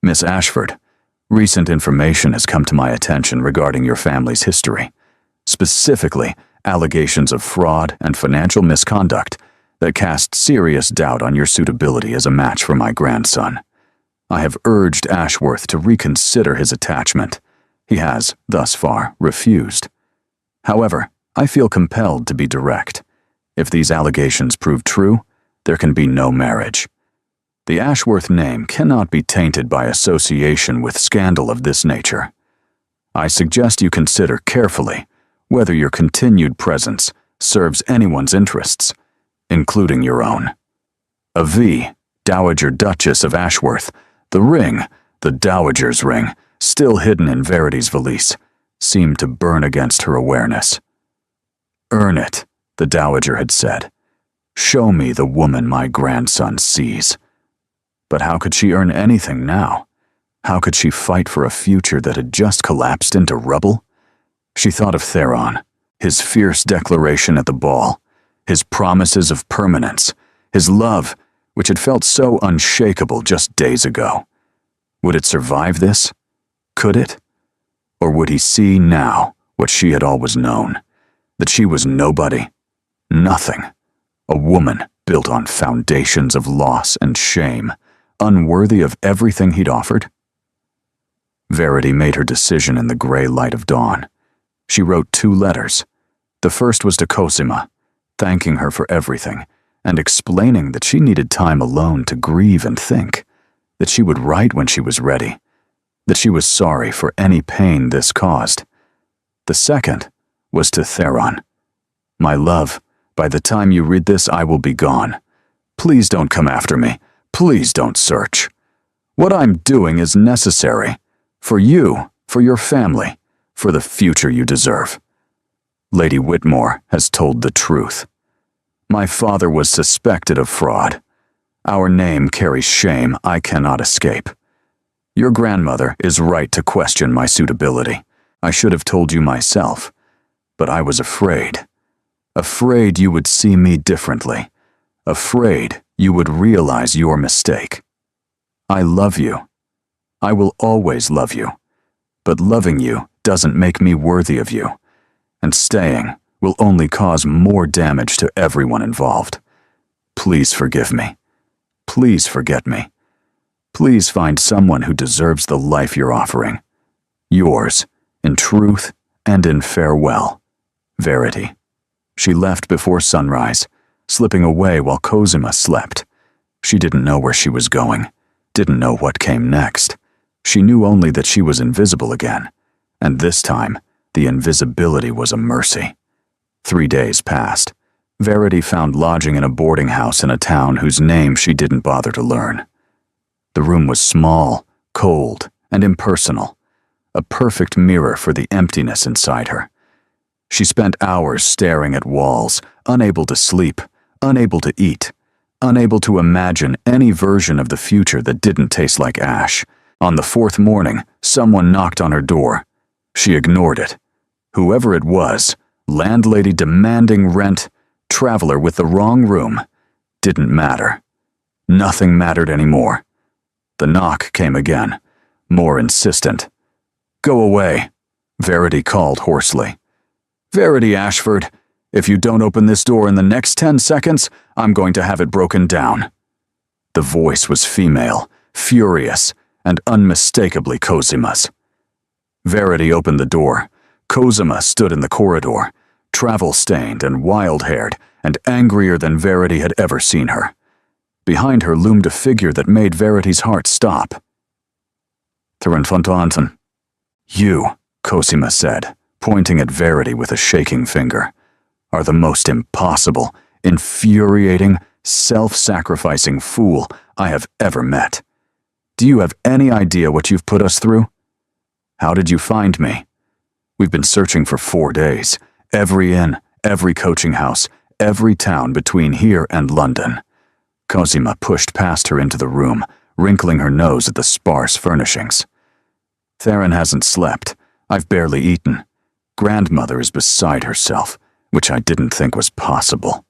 Miss Ashford, recent information has come to my attention regarding your family's history, specifically allegations of fraud and financial misconduct that cast serious doubt on your suitability as a match for my grandson. I have urged Ashworth to reconsider his attachment. He has, thus far, refused. However, I feel compelled to be direct. If these allegations prove true, there can be no marriage. The Ashworth name cannot be tainted by association with scandal of this nature. I suggest you consider carefully whether your continued presence serves anyone's interests, including your own. A V, Dowager Duchess of Ashworth, the ring, the Dowager's ring, still hidden in Verity's valise, seemed to burn against her awareness. "Earn it," the Dowager had said. "Show me the woman my grandson sees." But how could she earn anything now? How could she fight for a future that had just collapsed into rubble? She thought of Theron, his fierce declaration at the ball, his promises of permanence, his love, which had felt so unshakable just days ago. Would it survive this? Could it? Or would he see now what she had always known, that she was nobody, nothing, a woman built on foundations of loss and shame, unworthy of everything he'd offered? Verity made her decision in the gray light of dawn. She wrote 2 letters. The first was to Cosima, thanking her for everything, and explaining that she needed time alone to grieve and think, that she would write when she was ready, that she was sorry for any pain this caused. The second was to Theron. "My love, by the time you read this, I will be gone. Please don't come after me. Please don't search. What I'm doing is necessary. For you, for your family, for the future you deserve. Lady Whitmore has told the truth. My father was suspected of fraud. Our name carries shame I cannot escape. Your grandmother is right to question my suitability. I should have told you myself, but I was afraid. Afraid you would see me differently. Afraid you would realize your mistake. I love you. I will always love you. But loving you doesn't make me worthy of you. And staying will only cause more damage to everyone involved. Please forgive me. Please forget me. Please find someone who deserves the life you're offering. Yours, in truth and in farewell, Verity." She left before sunrise, slipping away while Cosima slept. She didn't know where she was going, didn't know what came next. She knew only that she was invisible again, and this time, the invisibility was a mercy. 3 days passed. Verity found lodging in a boarding house in a town whose name she didn't bother to learn. The room was small, cold, and impersonal, a perfect mirror for the emptiness inside her. She spent hours staring at walls, unable to sleep, unable to eat, unable to imagine any version of the future that didn't taste like ash. On the 4th morning, someone knocked on her door. She ignored it. Whoever it was, landlady demanding rent, traveler with the wrong room, didn't matter. Nothing mattered anymore. The knock came again, more insistent. "Go away. Verity called hoarsely. "Verity Ashford, if you don't open this door in the next 10 seconds, I'm going to have it broken down." The voice was female, furious, and unmistakably Cozima's. Verity opened the door. Cozima stood in the corridor, travel-stained and wild-haired, and angrier than Verity had ever seen her. Behind her loomed a figure that made Verity's heart stop. "Therenfontaanten." "You," Cosima said, pointing at Verity with a shaking finger, "are the most impossible, infuriating, self-sacrificing fool I have ever met. Do you have any idea what you've put us through? How did you find me? We've been searching for 4 days, every inn, every coaching house, every town between here and London." Cosima pushed past her into the room, wrinkling her nose at the sparse furnishings. "Theron hasn't slept. I've barely eaten. Grandmother is beside herself, which I didn't think was possible."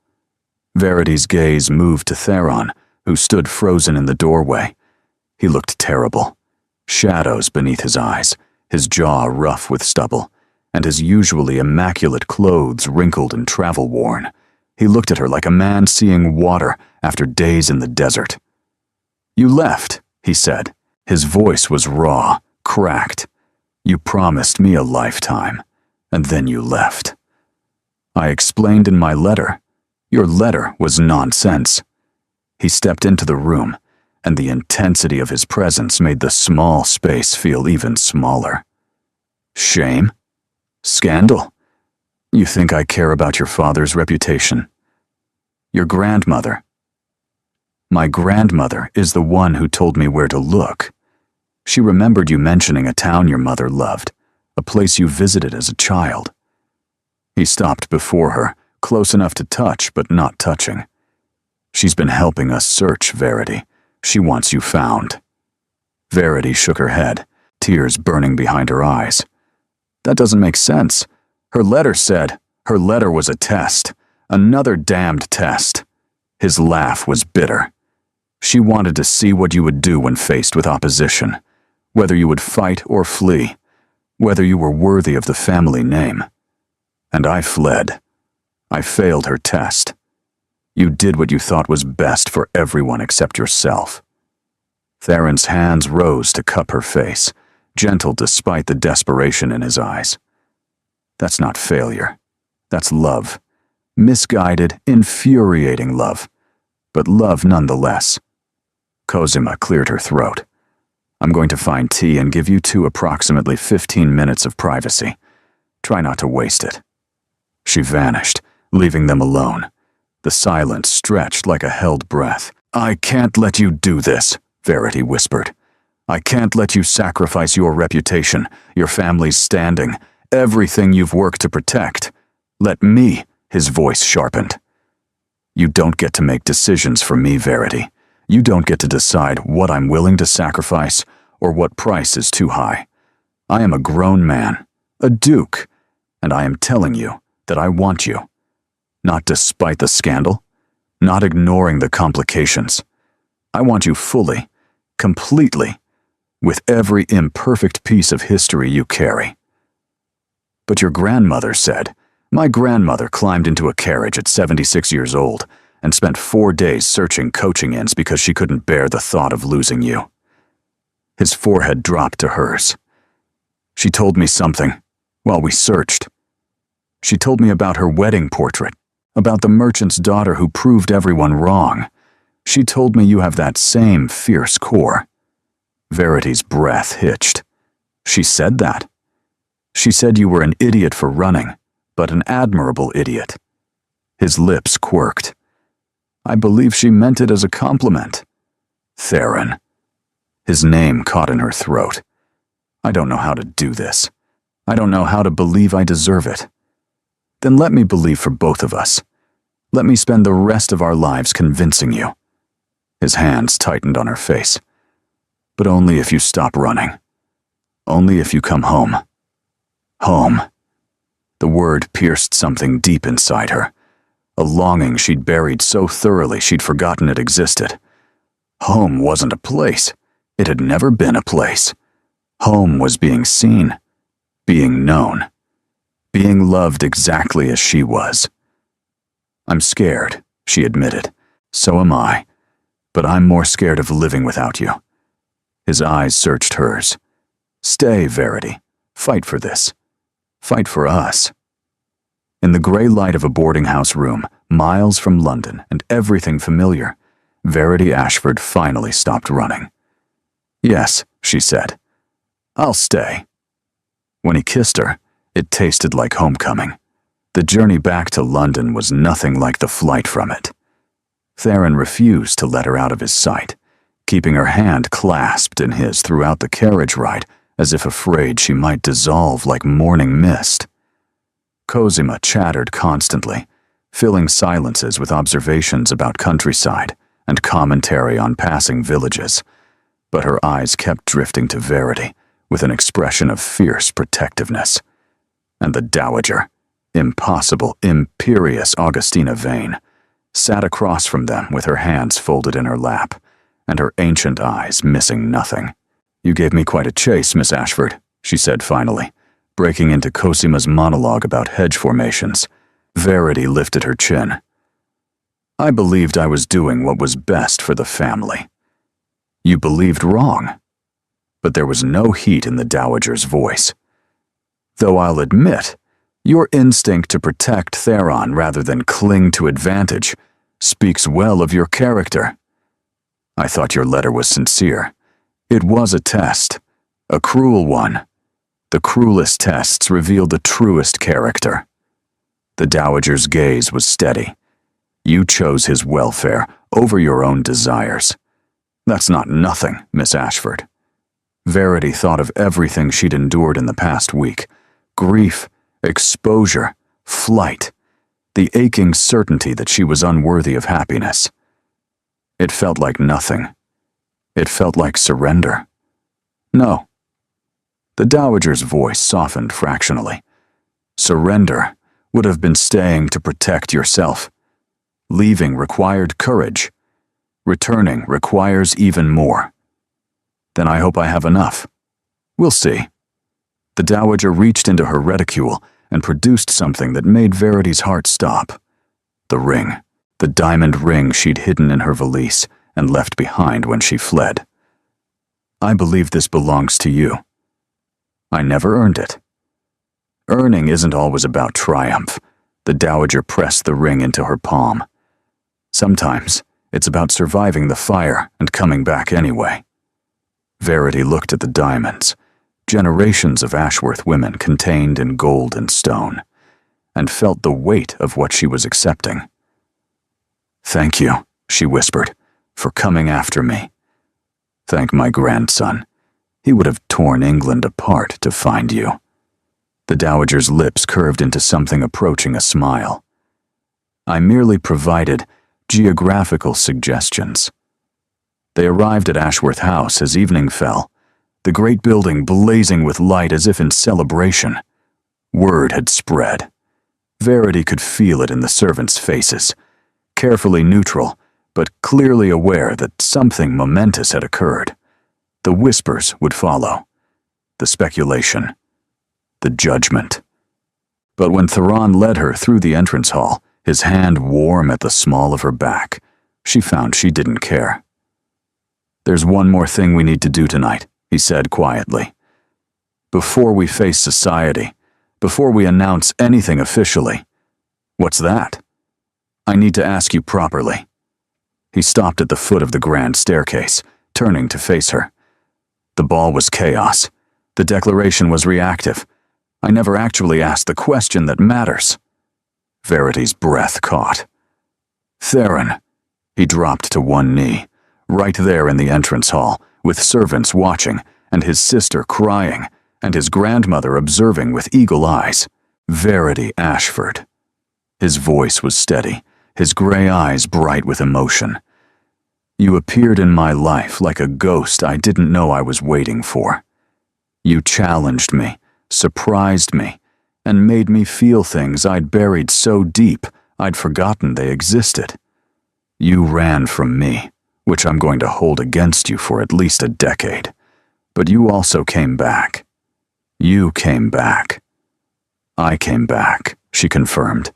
Verity's gaze moved to Theron, who stood frozen in the doorway. He looked terrible. Shadows beneath his eyes, his jaw rough with stubble, and his usually immaculate clothes wrinkled and travel-worn. He looked at her like a man seeing water after days in the desert. "You left," he said. His voice was raw, cracked. "You promised me a lifetime, and then you left." "I explained in my letter. Your letter was nonsense." He stepped into the room, and the intensity of his presence made the small space feel even smaller. "Shame? Scandal? You think I care about your father's reputation? Your grandmother." "My grandmother is the one who told me where to look. She remembered you mentioning a town your mother loved, a place you visited as a child." He stopped before her, close enough to touch but not touching. "She's been helping us search, Verity. She wants you found." Verity shook her head, tears burning behind her eyes. "That doesn't make sense. Her letter was a test. Another damned test." His laugh was bitter. "She wanted to see what you would do when faced with opposition, whether you would fight or flee, whether you were worthy of the family name. And I fled. I failed her test. You did what you thought was best for everyone except yourself." Theron's hands rose to cup her face, gentle despite the desperation in his eyes. "That's not failure. That's love. Misguided, infuriating love. But love nonetheless." Cosima cleared her throat. "I'm going to find tea and give you two approximately 15 minutes of privacy. Try not to waste it." She vanished, leaving them alone. The silence stretched like a held breath. "I can't let you do this," Verity whispered. "I can't let you sacrifice your reputation, your family's standing, everything you've worked to protect. Let me," his voice sharpened. "You don't get to make decisions for me, Verity. You don't get to decide what I'm willing to sacrifice or what price is too high. I am a grown man, a duke, and I am telling you that I want you. Not despite the scandal, not ignoring the complications. I want you fully, completely, with every imperfect piece of history you carry." "But your grandmother said," "My grandmother climbed into a carriage at 76 years old and spent 4 days searching coaching inns because she couldn't bear the thought of losing you." His forehead dropped to hers. "She told me something while we searched. She told me about her wedding portrait, about the merchant's daughter who proved everyone wrong. She told me you have that same fierce core." Verity's breath hitched. "She said that? She said you were an idiot for running, but an admirable idiot." His lips quirked. "I believe she meant it as a compliment." "Theron." His name caught in her throat. "I don't know how to do this. I don't know how to believe I deserve it." "Then let me believe for both of us. Let me spend the rest of our lives convincing you." His hands tightened on her face. "But only if you stop running. Only if you come home." Home. The word pierced something deep inside her, a longing she'd buried so thoroughly she'd forgotten it existed. Home wasn't a place. It had never been a place. Home was being seen, being known, being loved exactly as she was. "I'm scared," she admitted. "So am I, but I'm more scared of living without you." His eyes searched hers. "Stay, Verity. Fight for this. Fight for us." In the gray light of a boarding house room, miles from London and everything familiar, Verity Ashford finally stopped running. "Yes," she said. "I'll stay." When he kissed her, it tasted like homecoming. The journey back to London was nothing like the flight from it. Theron refused to let her out of his sight, keeping her hand clasped in his throughout the carriage ride, as if afraid she might dissolve like morning mist. Cosima chattered constantly, filling silences with observations about countryside and commentary on passing villages, but her eyes kept drifting to Verity with an expression of fierce protectiveness. And the dowager, impossible, imperious Augustina Vane, sat across from them with her hands folded in her lap, and her ancient eyes missing nothing. "You gave me quite a chase, Miss Ashford," she said finally, breaking into Cosima's monologue about hedge formations. Verity lifted her chin. "I believed I was doing what was best for the family." "You believed wrong." But there was no heat in the dowager's voice. "Though I'll admit, your instinct to protect Theron rather than cling to advantage speaks well of your character. I thought your letter was sincere. It was a test, a cruel one. The cruelest tests revealed the truest character." The dowager's gaze was steady. "You chose his welfare over your own desires. That's not nothing, Miss Ashford." Verity thought of everything she'd endured in the past week. Grief, exposure, flight, the aching certainty that she was unworthy of happiness. It felt like nothing. It felt like surrender. "No." The dowager's voice softened fractionally. "Surrender would have been staying to protect yourself. Leaving required courage. Returning requires even more. Then I hope I have enough. We'll see." The dowager reached into her reticule and produced something that made Verity's heart stop. The ring. The diamond ring she'd hidden in her valise and left behind when she fled. "I believe this belongs to you. I never earned it." "Earning isn't always about triumph." The dowager pressed the ring into her palm. "Sometimes it's about surviving the fire and coming back anyway." Verity looked at the diamonds, generations of Ashworth women contained in gold and stone, and felt the weight of what she was accepting. "Thank you," she whispered, "for coming after me. Thank my grandson. He would have torn England apart to find you." The dowager's lips curved into something approaching a smile. "I merely provided geographical suggestions." They arrived at Ashworth House as evening fell, the great building blazing with light as if in celebration. Word had spread. Verity could feel it in the servants' faces, carefully neutral, but clearly aware that something momentous had occurred. The whispers would follow, the speculation, the judgment. But when Theron led her through the entrance hall, his hand warm at the small of her back, she found she didn't care. "There's one more thing we need to do tonight," he said quietly. "Before we face society, before we announce anything officially." "What's that?" "I need to ask you properly." He stopped at the foot of the grand staircase, turning to face her. "The ball was chaos. The declaration was reactive. I never actually asked the question that matters." Verity's breath caught. "Theron." He dropped to one knee, right there in the entrance hall, with servants watching, and his sister crying, and his grandmother observing with eagle eyes. "Verity Ashford." His voice was steady, his gray eyes bright with emotion. "You appeared in my life like a ghost I didn't know I was waiting for. You challenged me, surprised me, and made me feel things I'd buried so deep I'd forgotten they existed. You ran from me, which I'm going to hold against you for at least a decade, but you also came back. You came back. I came back, she confirmed,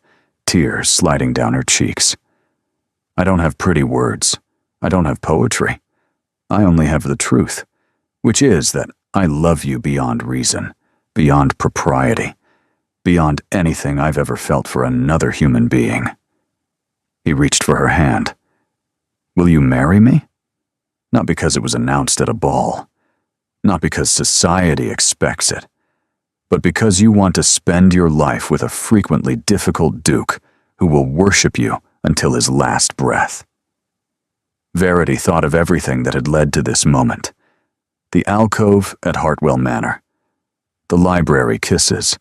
tears sliding down her cheeks. I don't have pretty words. I don't have poetry. I only have the truth, which is that I love you beyond reason, beyond propriety, beyond anything I've ever felt for another human being. He reached for her hand. Will you marry me? Not because it was announced at a ball, not because society expects it, but because you want to spend your life with a frequently difficult duke who will worship you until his last breath. Verity thought of everything that had led to this moment. The alcove at Hartwell Manor, the library kisses,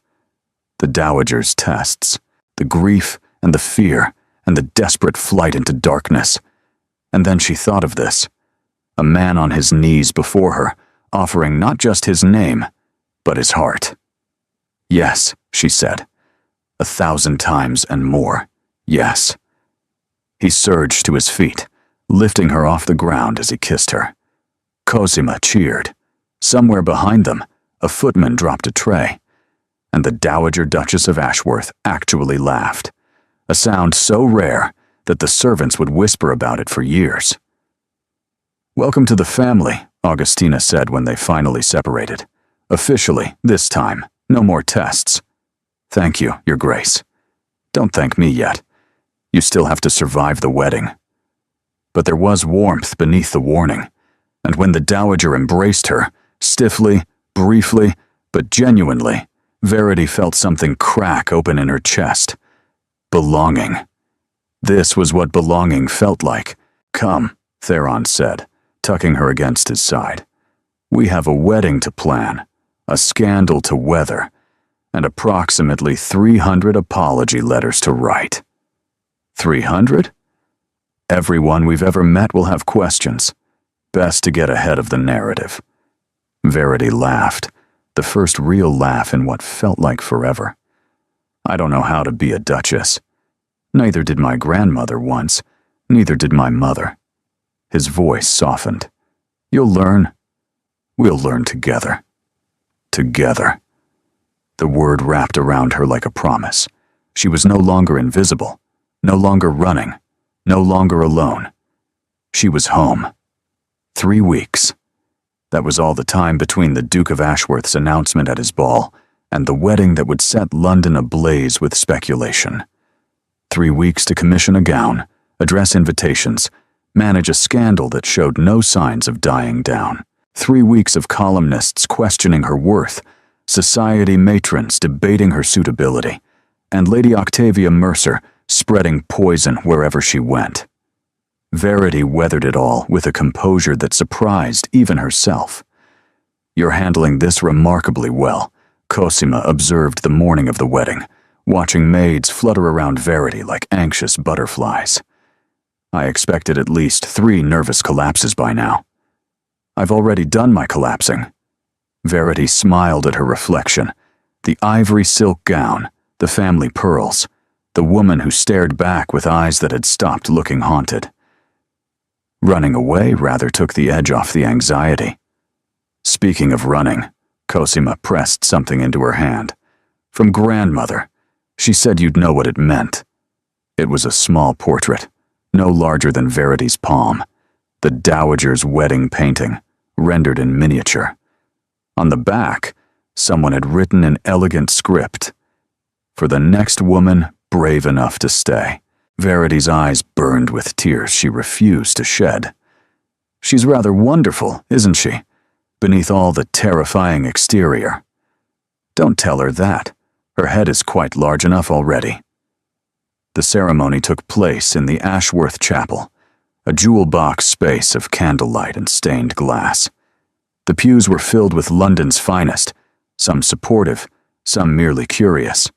the dowager's tests, the grief and the fear and the desperate flight into darkness. And then she thought of this, a man on his knees before her, offering not just his name, but his heart. Yes, she said, 1,000 times and more, yes. He surged to his feet, lifting her off the ground as he kissed her. Cosima cheered. Somewhere behind them, a footman dropped a tray, and the Dowager Duchess of Ashworth actually laughed, a sound so rare that the servants would whisper about it for years. Welcome to the family, Augustina said when they finally separated. Officially, this time, no more tests. Thank you, Your Grace. Don't thank me yet. You still have to survive the wedding. But there was warmth beneath the warning, and when the Dowager embraced her, stiffly, briefly, but genuinely, Verity felt something crack open in her chest. Belonging. This was what belonging felt like. Come, Theron said, tucking her against his side. We have a wedding to plan, a scandal to weather, and approximately 300 apology letters to write. 300? Everyone we've ever met will have questions. Best to get ahead of the narrative. Verity laughed, the first real laugh in what felt like forever. I don't know how to be a duchess. Neither did my grandmother once, neither did my mother. His voice softened. You'll learn. We'll learn together. Together. The word wrapped around her like a promise. She was no longer invisible, no longer running, no longer alone. She was home. 3 weeks. That was all the time between the Duke of Ashworth's announcement at his ball and the wedding that would set London ablaze with speculation. 3 weeks to commission a gown, address invitations, manage a scandal that showed no signs of dying down. 3 weeks of columnists questioning her worth, society matrons debating her suitability, and Lady Octavia Mercer spreading poison wherever she went. Verity weathered it all with a composure that surprised even herself. You're handling this remarkably well, Cosima observed the morning of the wedding, watching maids flutter around Verity like anxious butterflies. I expected at least 3 nervous collapses by now. I've already done my collapsing. Verity smiled at her reflection, the ivory silk gown, the family pearls, the woman who stared back with eyes that had stopped looking haunted. Running away rather took the edge off the anxiety. Speaking of running, Cosima pressed something into her hand. From grandmother. She said you'd know what it meant. It was a small portrait, no larger than Verity's palm, the Dowager's wedding painting, rendered in miniature. On the back, someone had written in elegant script, "For the next woman brave enough to stay." Verity's eyes burned with tears she refused to shed. She's rather wonderful, isn't she? Beneath all the terrifying exterior. Don't tell her that. Her head is quite large enough already. The ceremony took place in the Ashworth Chapel, a jewel box space of candlelight and stained glass. The pews were filled with London's finest, some supportive, some merely curious,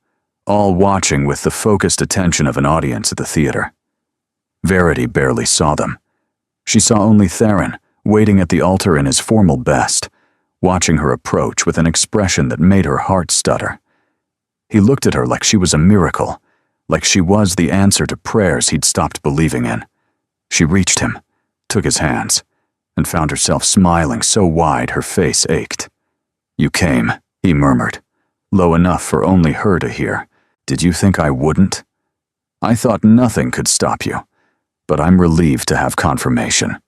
all watching with the focused attention of an audience at the theater. Verity barely saw them. She saw only Theron, waiting at the altar in his formal best, watching her approach with an expression that made her heart stutter. He looked at her like she was a miracle, like she was the answer to prayers he'd stopped believing in. She reached him, took his hands, and found herself smiling so wide her face ached. "You came," he murmured, low enough for only her to hear. Did you think I wouldn't? I thought nothing could stop you, but I'm relieved to have confirmation.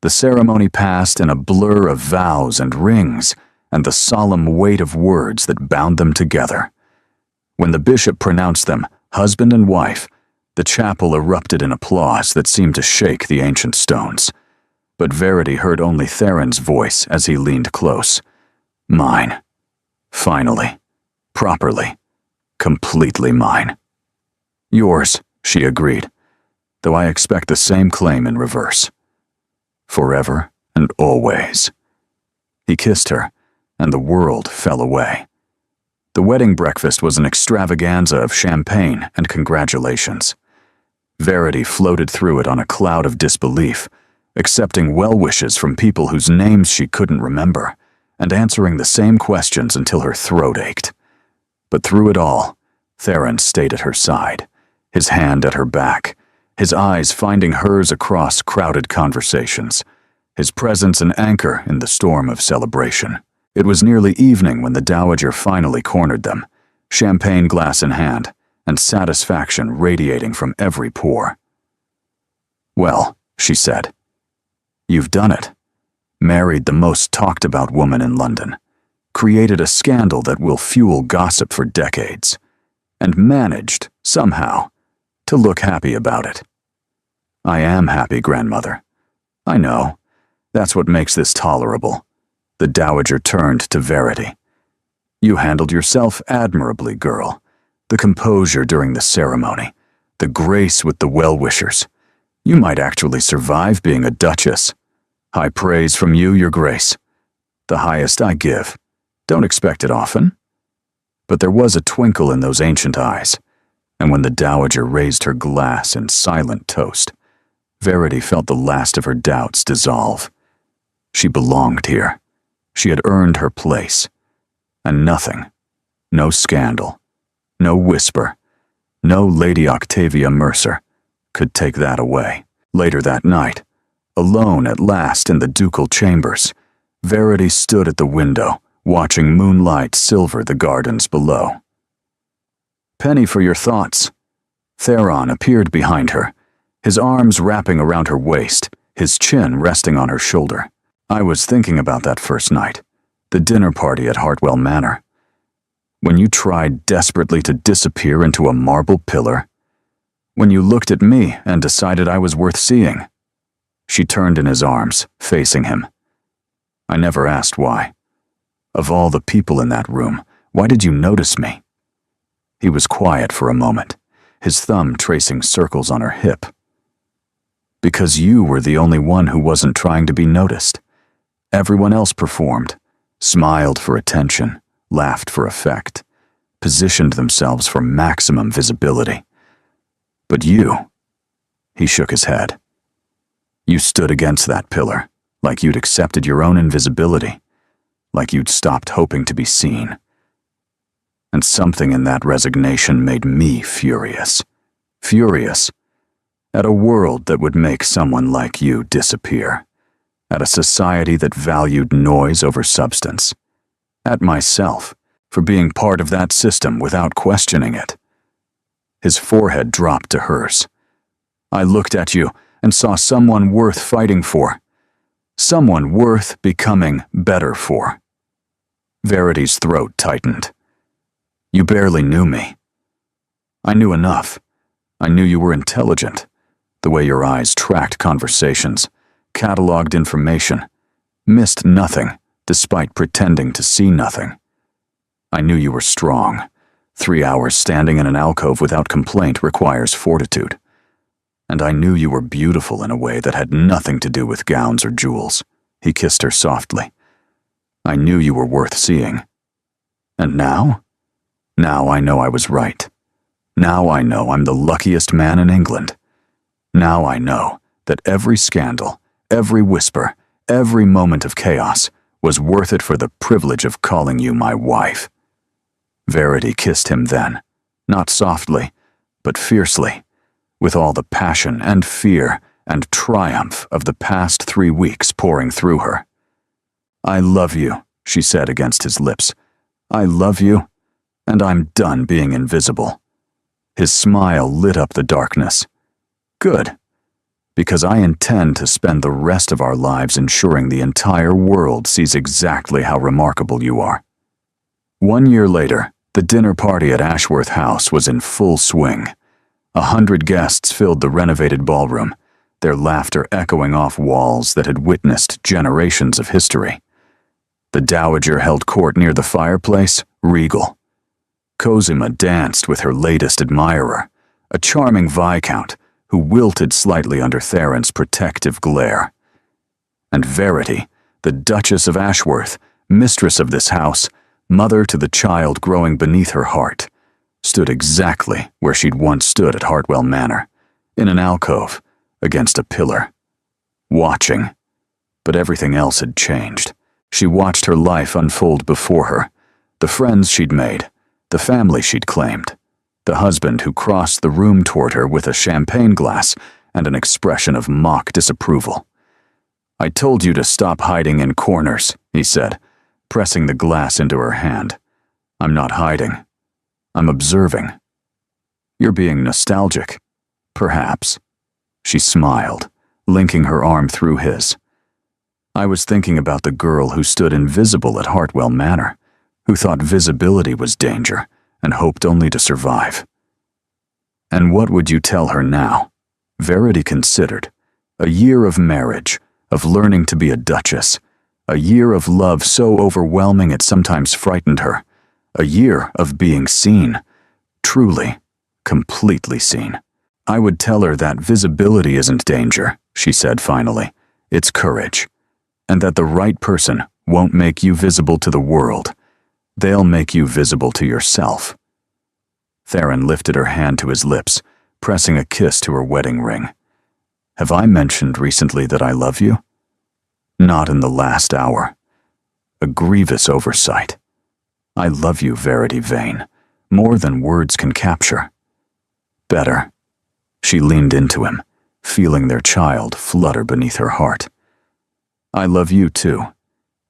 The ceremony passed in a blur of vows and rings, and the solemn weight of words that bound them together. When the bishop pronounced them husband and wife, the chapel erupted in applause that seemed to shake the ancient stones. But Verity heard only Theron's voice as he leaned close. Mine. Finally. Properly. Completely mine. Yours, she agreed, though I expect the same claim in reverse. Forever and always. He kissed her, and the world fell away. The wedding breakfast was an extravaganza of champagne and congratulations. Verity floated through it on a cloud of disbelief, accepting well wishes from people whose names she couldn't remember, and answering the same questions until her throat ached. But through it all, Theron stayed at her side, his hand at her back, his eyes finding hers across crowded conversations, his presence an anchor in the storm of celebration. It was nearly evening when the Dowager finally cornered them, champagne glass in hand, and satisfaction radiating from every pore. Well, she said, you've done it. Married the most talked about woman in London, created a scandal that will fuel gossip for decades, and managed, somehow, to look happy about it. I am happy, grandmother. I know. That's what makes this tolerable. The Dowager turned to Verity. You handled yourself admirably, girl. The composure during the ceremony, the grace with the well-wishers. You might actually survive being a duchess. High praise from you, your grace. The highest I give. Don't expect it often. But there was a twinkle in those ancient eyes, and when the Dowager raised her glass in silent toast, Verity felt the last of her doubts dissolve. She belonged here. She had earned her place. And nothing, no scandal, no whisper, no Lady Octavia Mercer, could take that away. Later that night, alone at last in the ducal chambers, Verity stood at the window, watching moonlight silver the gardens below. Penny for your thoughts. Theron appeared behind her, his arms wrapping around her waist, his chin resting on her shoulder. I was thinking about that first night, the dinner party at Hartwell Manor. When you tried desperately to disappear into a marble pillar. When you looked at me and decided I was worth seeing. She turned in his arms, facing him. I never asked why. Of all the people in that room, why did you notice me? He was quiet for a moment, his thumb tracing circles on her hip. Because you were the only one who wasn't trying to be noticed. Everyone else performed, smiled for attention, laughed for effect, positioned themselves for maximum visibility. But you, he shook his head. You stood against that pillar, like you'd accepted your own invisibility, like you'd stopped hoping to be seen. And something in that resignation made me furious. Furious at a world that would make someone like you disappear. At a society that valued noise over substance. At myself, for being part of that system without questioning it. His forehead dropped to hers. I looked at you and saw someone worth fighting for. Someone worth becoming better for. Verity's throat tightened. You barely knew me. I knew enough. I knew you were intelligent. The way your eyes tracked conversations, cataloged information, missed nothing despite pretending to see nothing. I knew you were strong. 3 hours standing in an alcove without complaint requires fortitude. And I knew you were beautiful in a way that had nothing to do with gowns or jewels. He kissed her softly. I knew you were worth seeing. And now? Now I know I was right. Now I know I'm the luckiest man in England. Now I know that every scandal, every whisper, every moment of chaos was worth it for the privilege of calling you my wife. Verity kissed him then, not softly, but fiercely, with all the passion and fear and triumph of the past 3 weeks pouring through her. I love you, she said against his lips, I love you, and I'm done being invisible." His smile lit up the darkness. "Good, because I intend to spend the rest of our lives ensuring the entire world sees exactly how remarkable you are." 1 year later, the dinner party at Ashworth House was in full swing. 100 guests filled the renovated ballroom, their laughter echoing off walls that had witnessed generations of history. The dowager held court near the fireplace, regal. Cosima danced with her latest admirer, a charming viscount who wilted slightly under Theron's protective glare. And Verity, the Duchess of Ashworth, mistress of this house, mother to the child growing beneath her heart, stood exactly where she'd once stood at Hartwell Manor, in an alcove, against a pillar, watching. But everything else had changed. She watched her life unfold before her, the friends she'd made, the family she'd claimed, the husband who crossed the room toward her with a champagne glass and an expression of mock disapproval. "I told you to stop hiding in corners," he said, pressing the glass into her hand. "I'm not hiding. I'm observing." "You're being nostalgic." "Perhaps." She smiled, linking her arm through his. "I was thinking about the girl who stood invisible at Hartwell Manor, who thought visibility was danger and hoped only to survive." "And what would you tell her now?" Verity considered. A year of marriage, of learning to be a duchess, a year of love so overwhelming it sometimes frightened her, a year of being seen, truly, completely seen. "I would tell her that visibility isn't danger," she said finally. "It's courage. And that the right person won't make you visible to the world. They'll make you visible to yourself." Theron lifted her hand to his lips, pressing a kiss to her wedding ring. "Have I mentioned recently that I love you?" "Not in the last hour. A grievous oversight. I love you, Verity Vane, more than words can capture." "Better." She leaned into him, feeling their child flutter beneath her heart. "I love you too,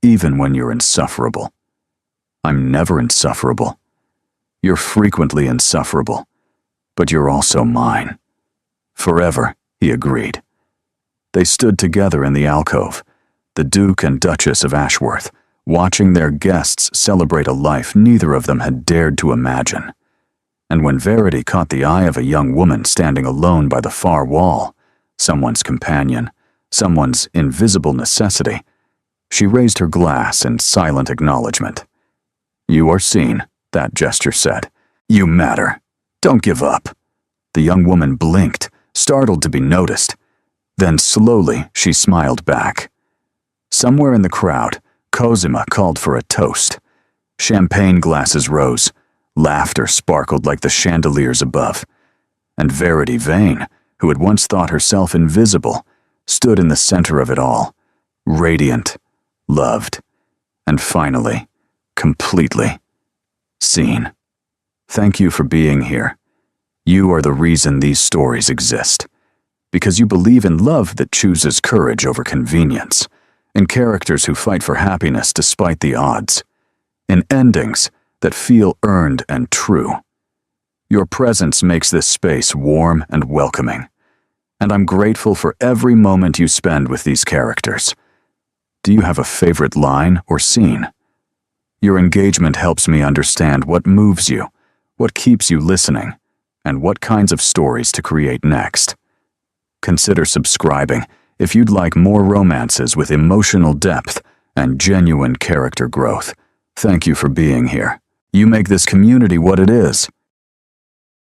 even when you're insufferable." "I'm never insufferable." "You're frequently insufferable, but you're also mine." "Forever," he agreed. They stood together in the alcove, the Duke and Duchess of Ashworth, watching their guests celebrate a life neither of them had dared to imagine. And when Verity caught the eye of a young woman standing alone by the far wall, someone's companion, someone's invisible necessity, she raised her glass in silent acknowledgement. "You are seen," that gesture said. "You matter. Don't give up." The young woman blinked, startled to be noticed. Then slowly she smiled back. Somewhere in the crowd, Cosima called for a toast. Champagne glasses rose. Laughter sparkled like the chandeliers above. And Verity Vane, who had once thought herself invisible, stood in the center of it all, radiant, loved, and finally, completely seen. "Thank you for being here. You are the reason these stories exist. Because you believe in love that chooses courage over convenience, in characters who fight for happiness despite the odds, in endings that feel earned and true. Your presence makes this space warm and welcoming, and I'm grateful for every moment you spend with these characters. Do you have a favorite line or scene? Your engagement helps me understand what moves you, what keeps you listening, and what kinds of stories to create next. Consider subscribing if you'd like more romances with emotional depth and genuine character growth. Thank you for being here. You make this community what it is.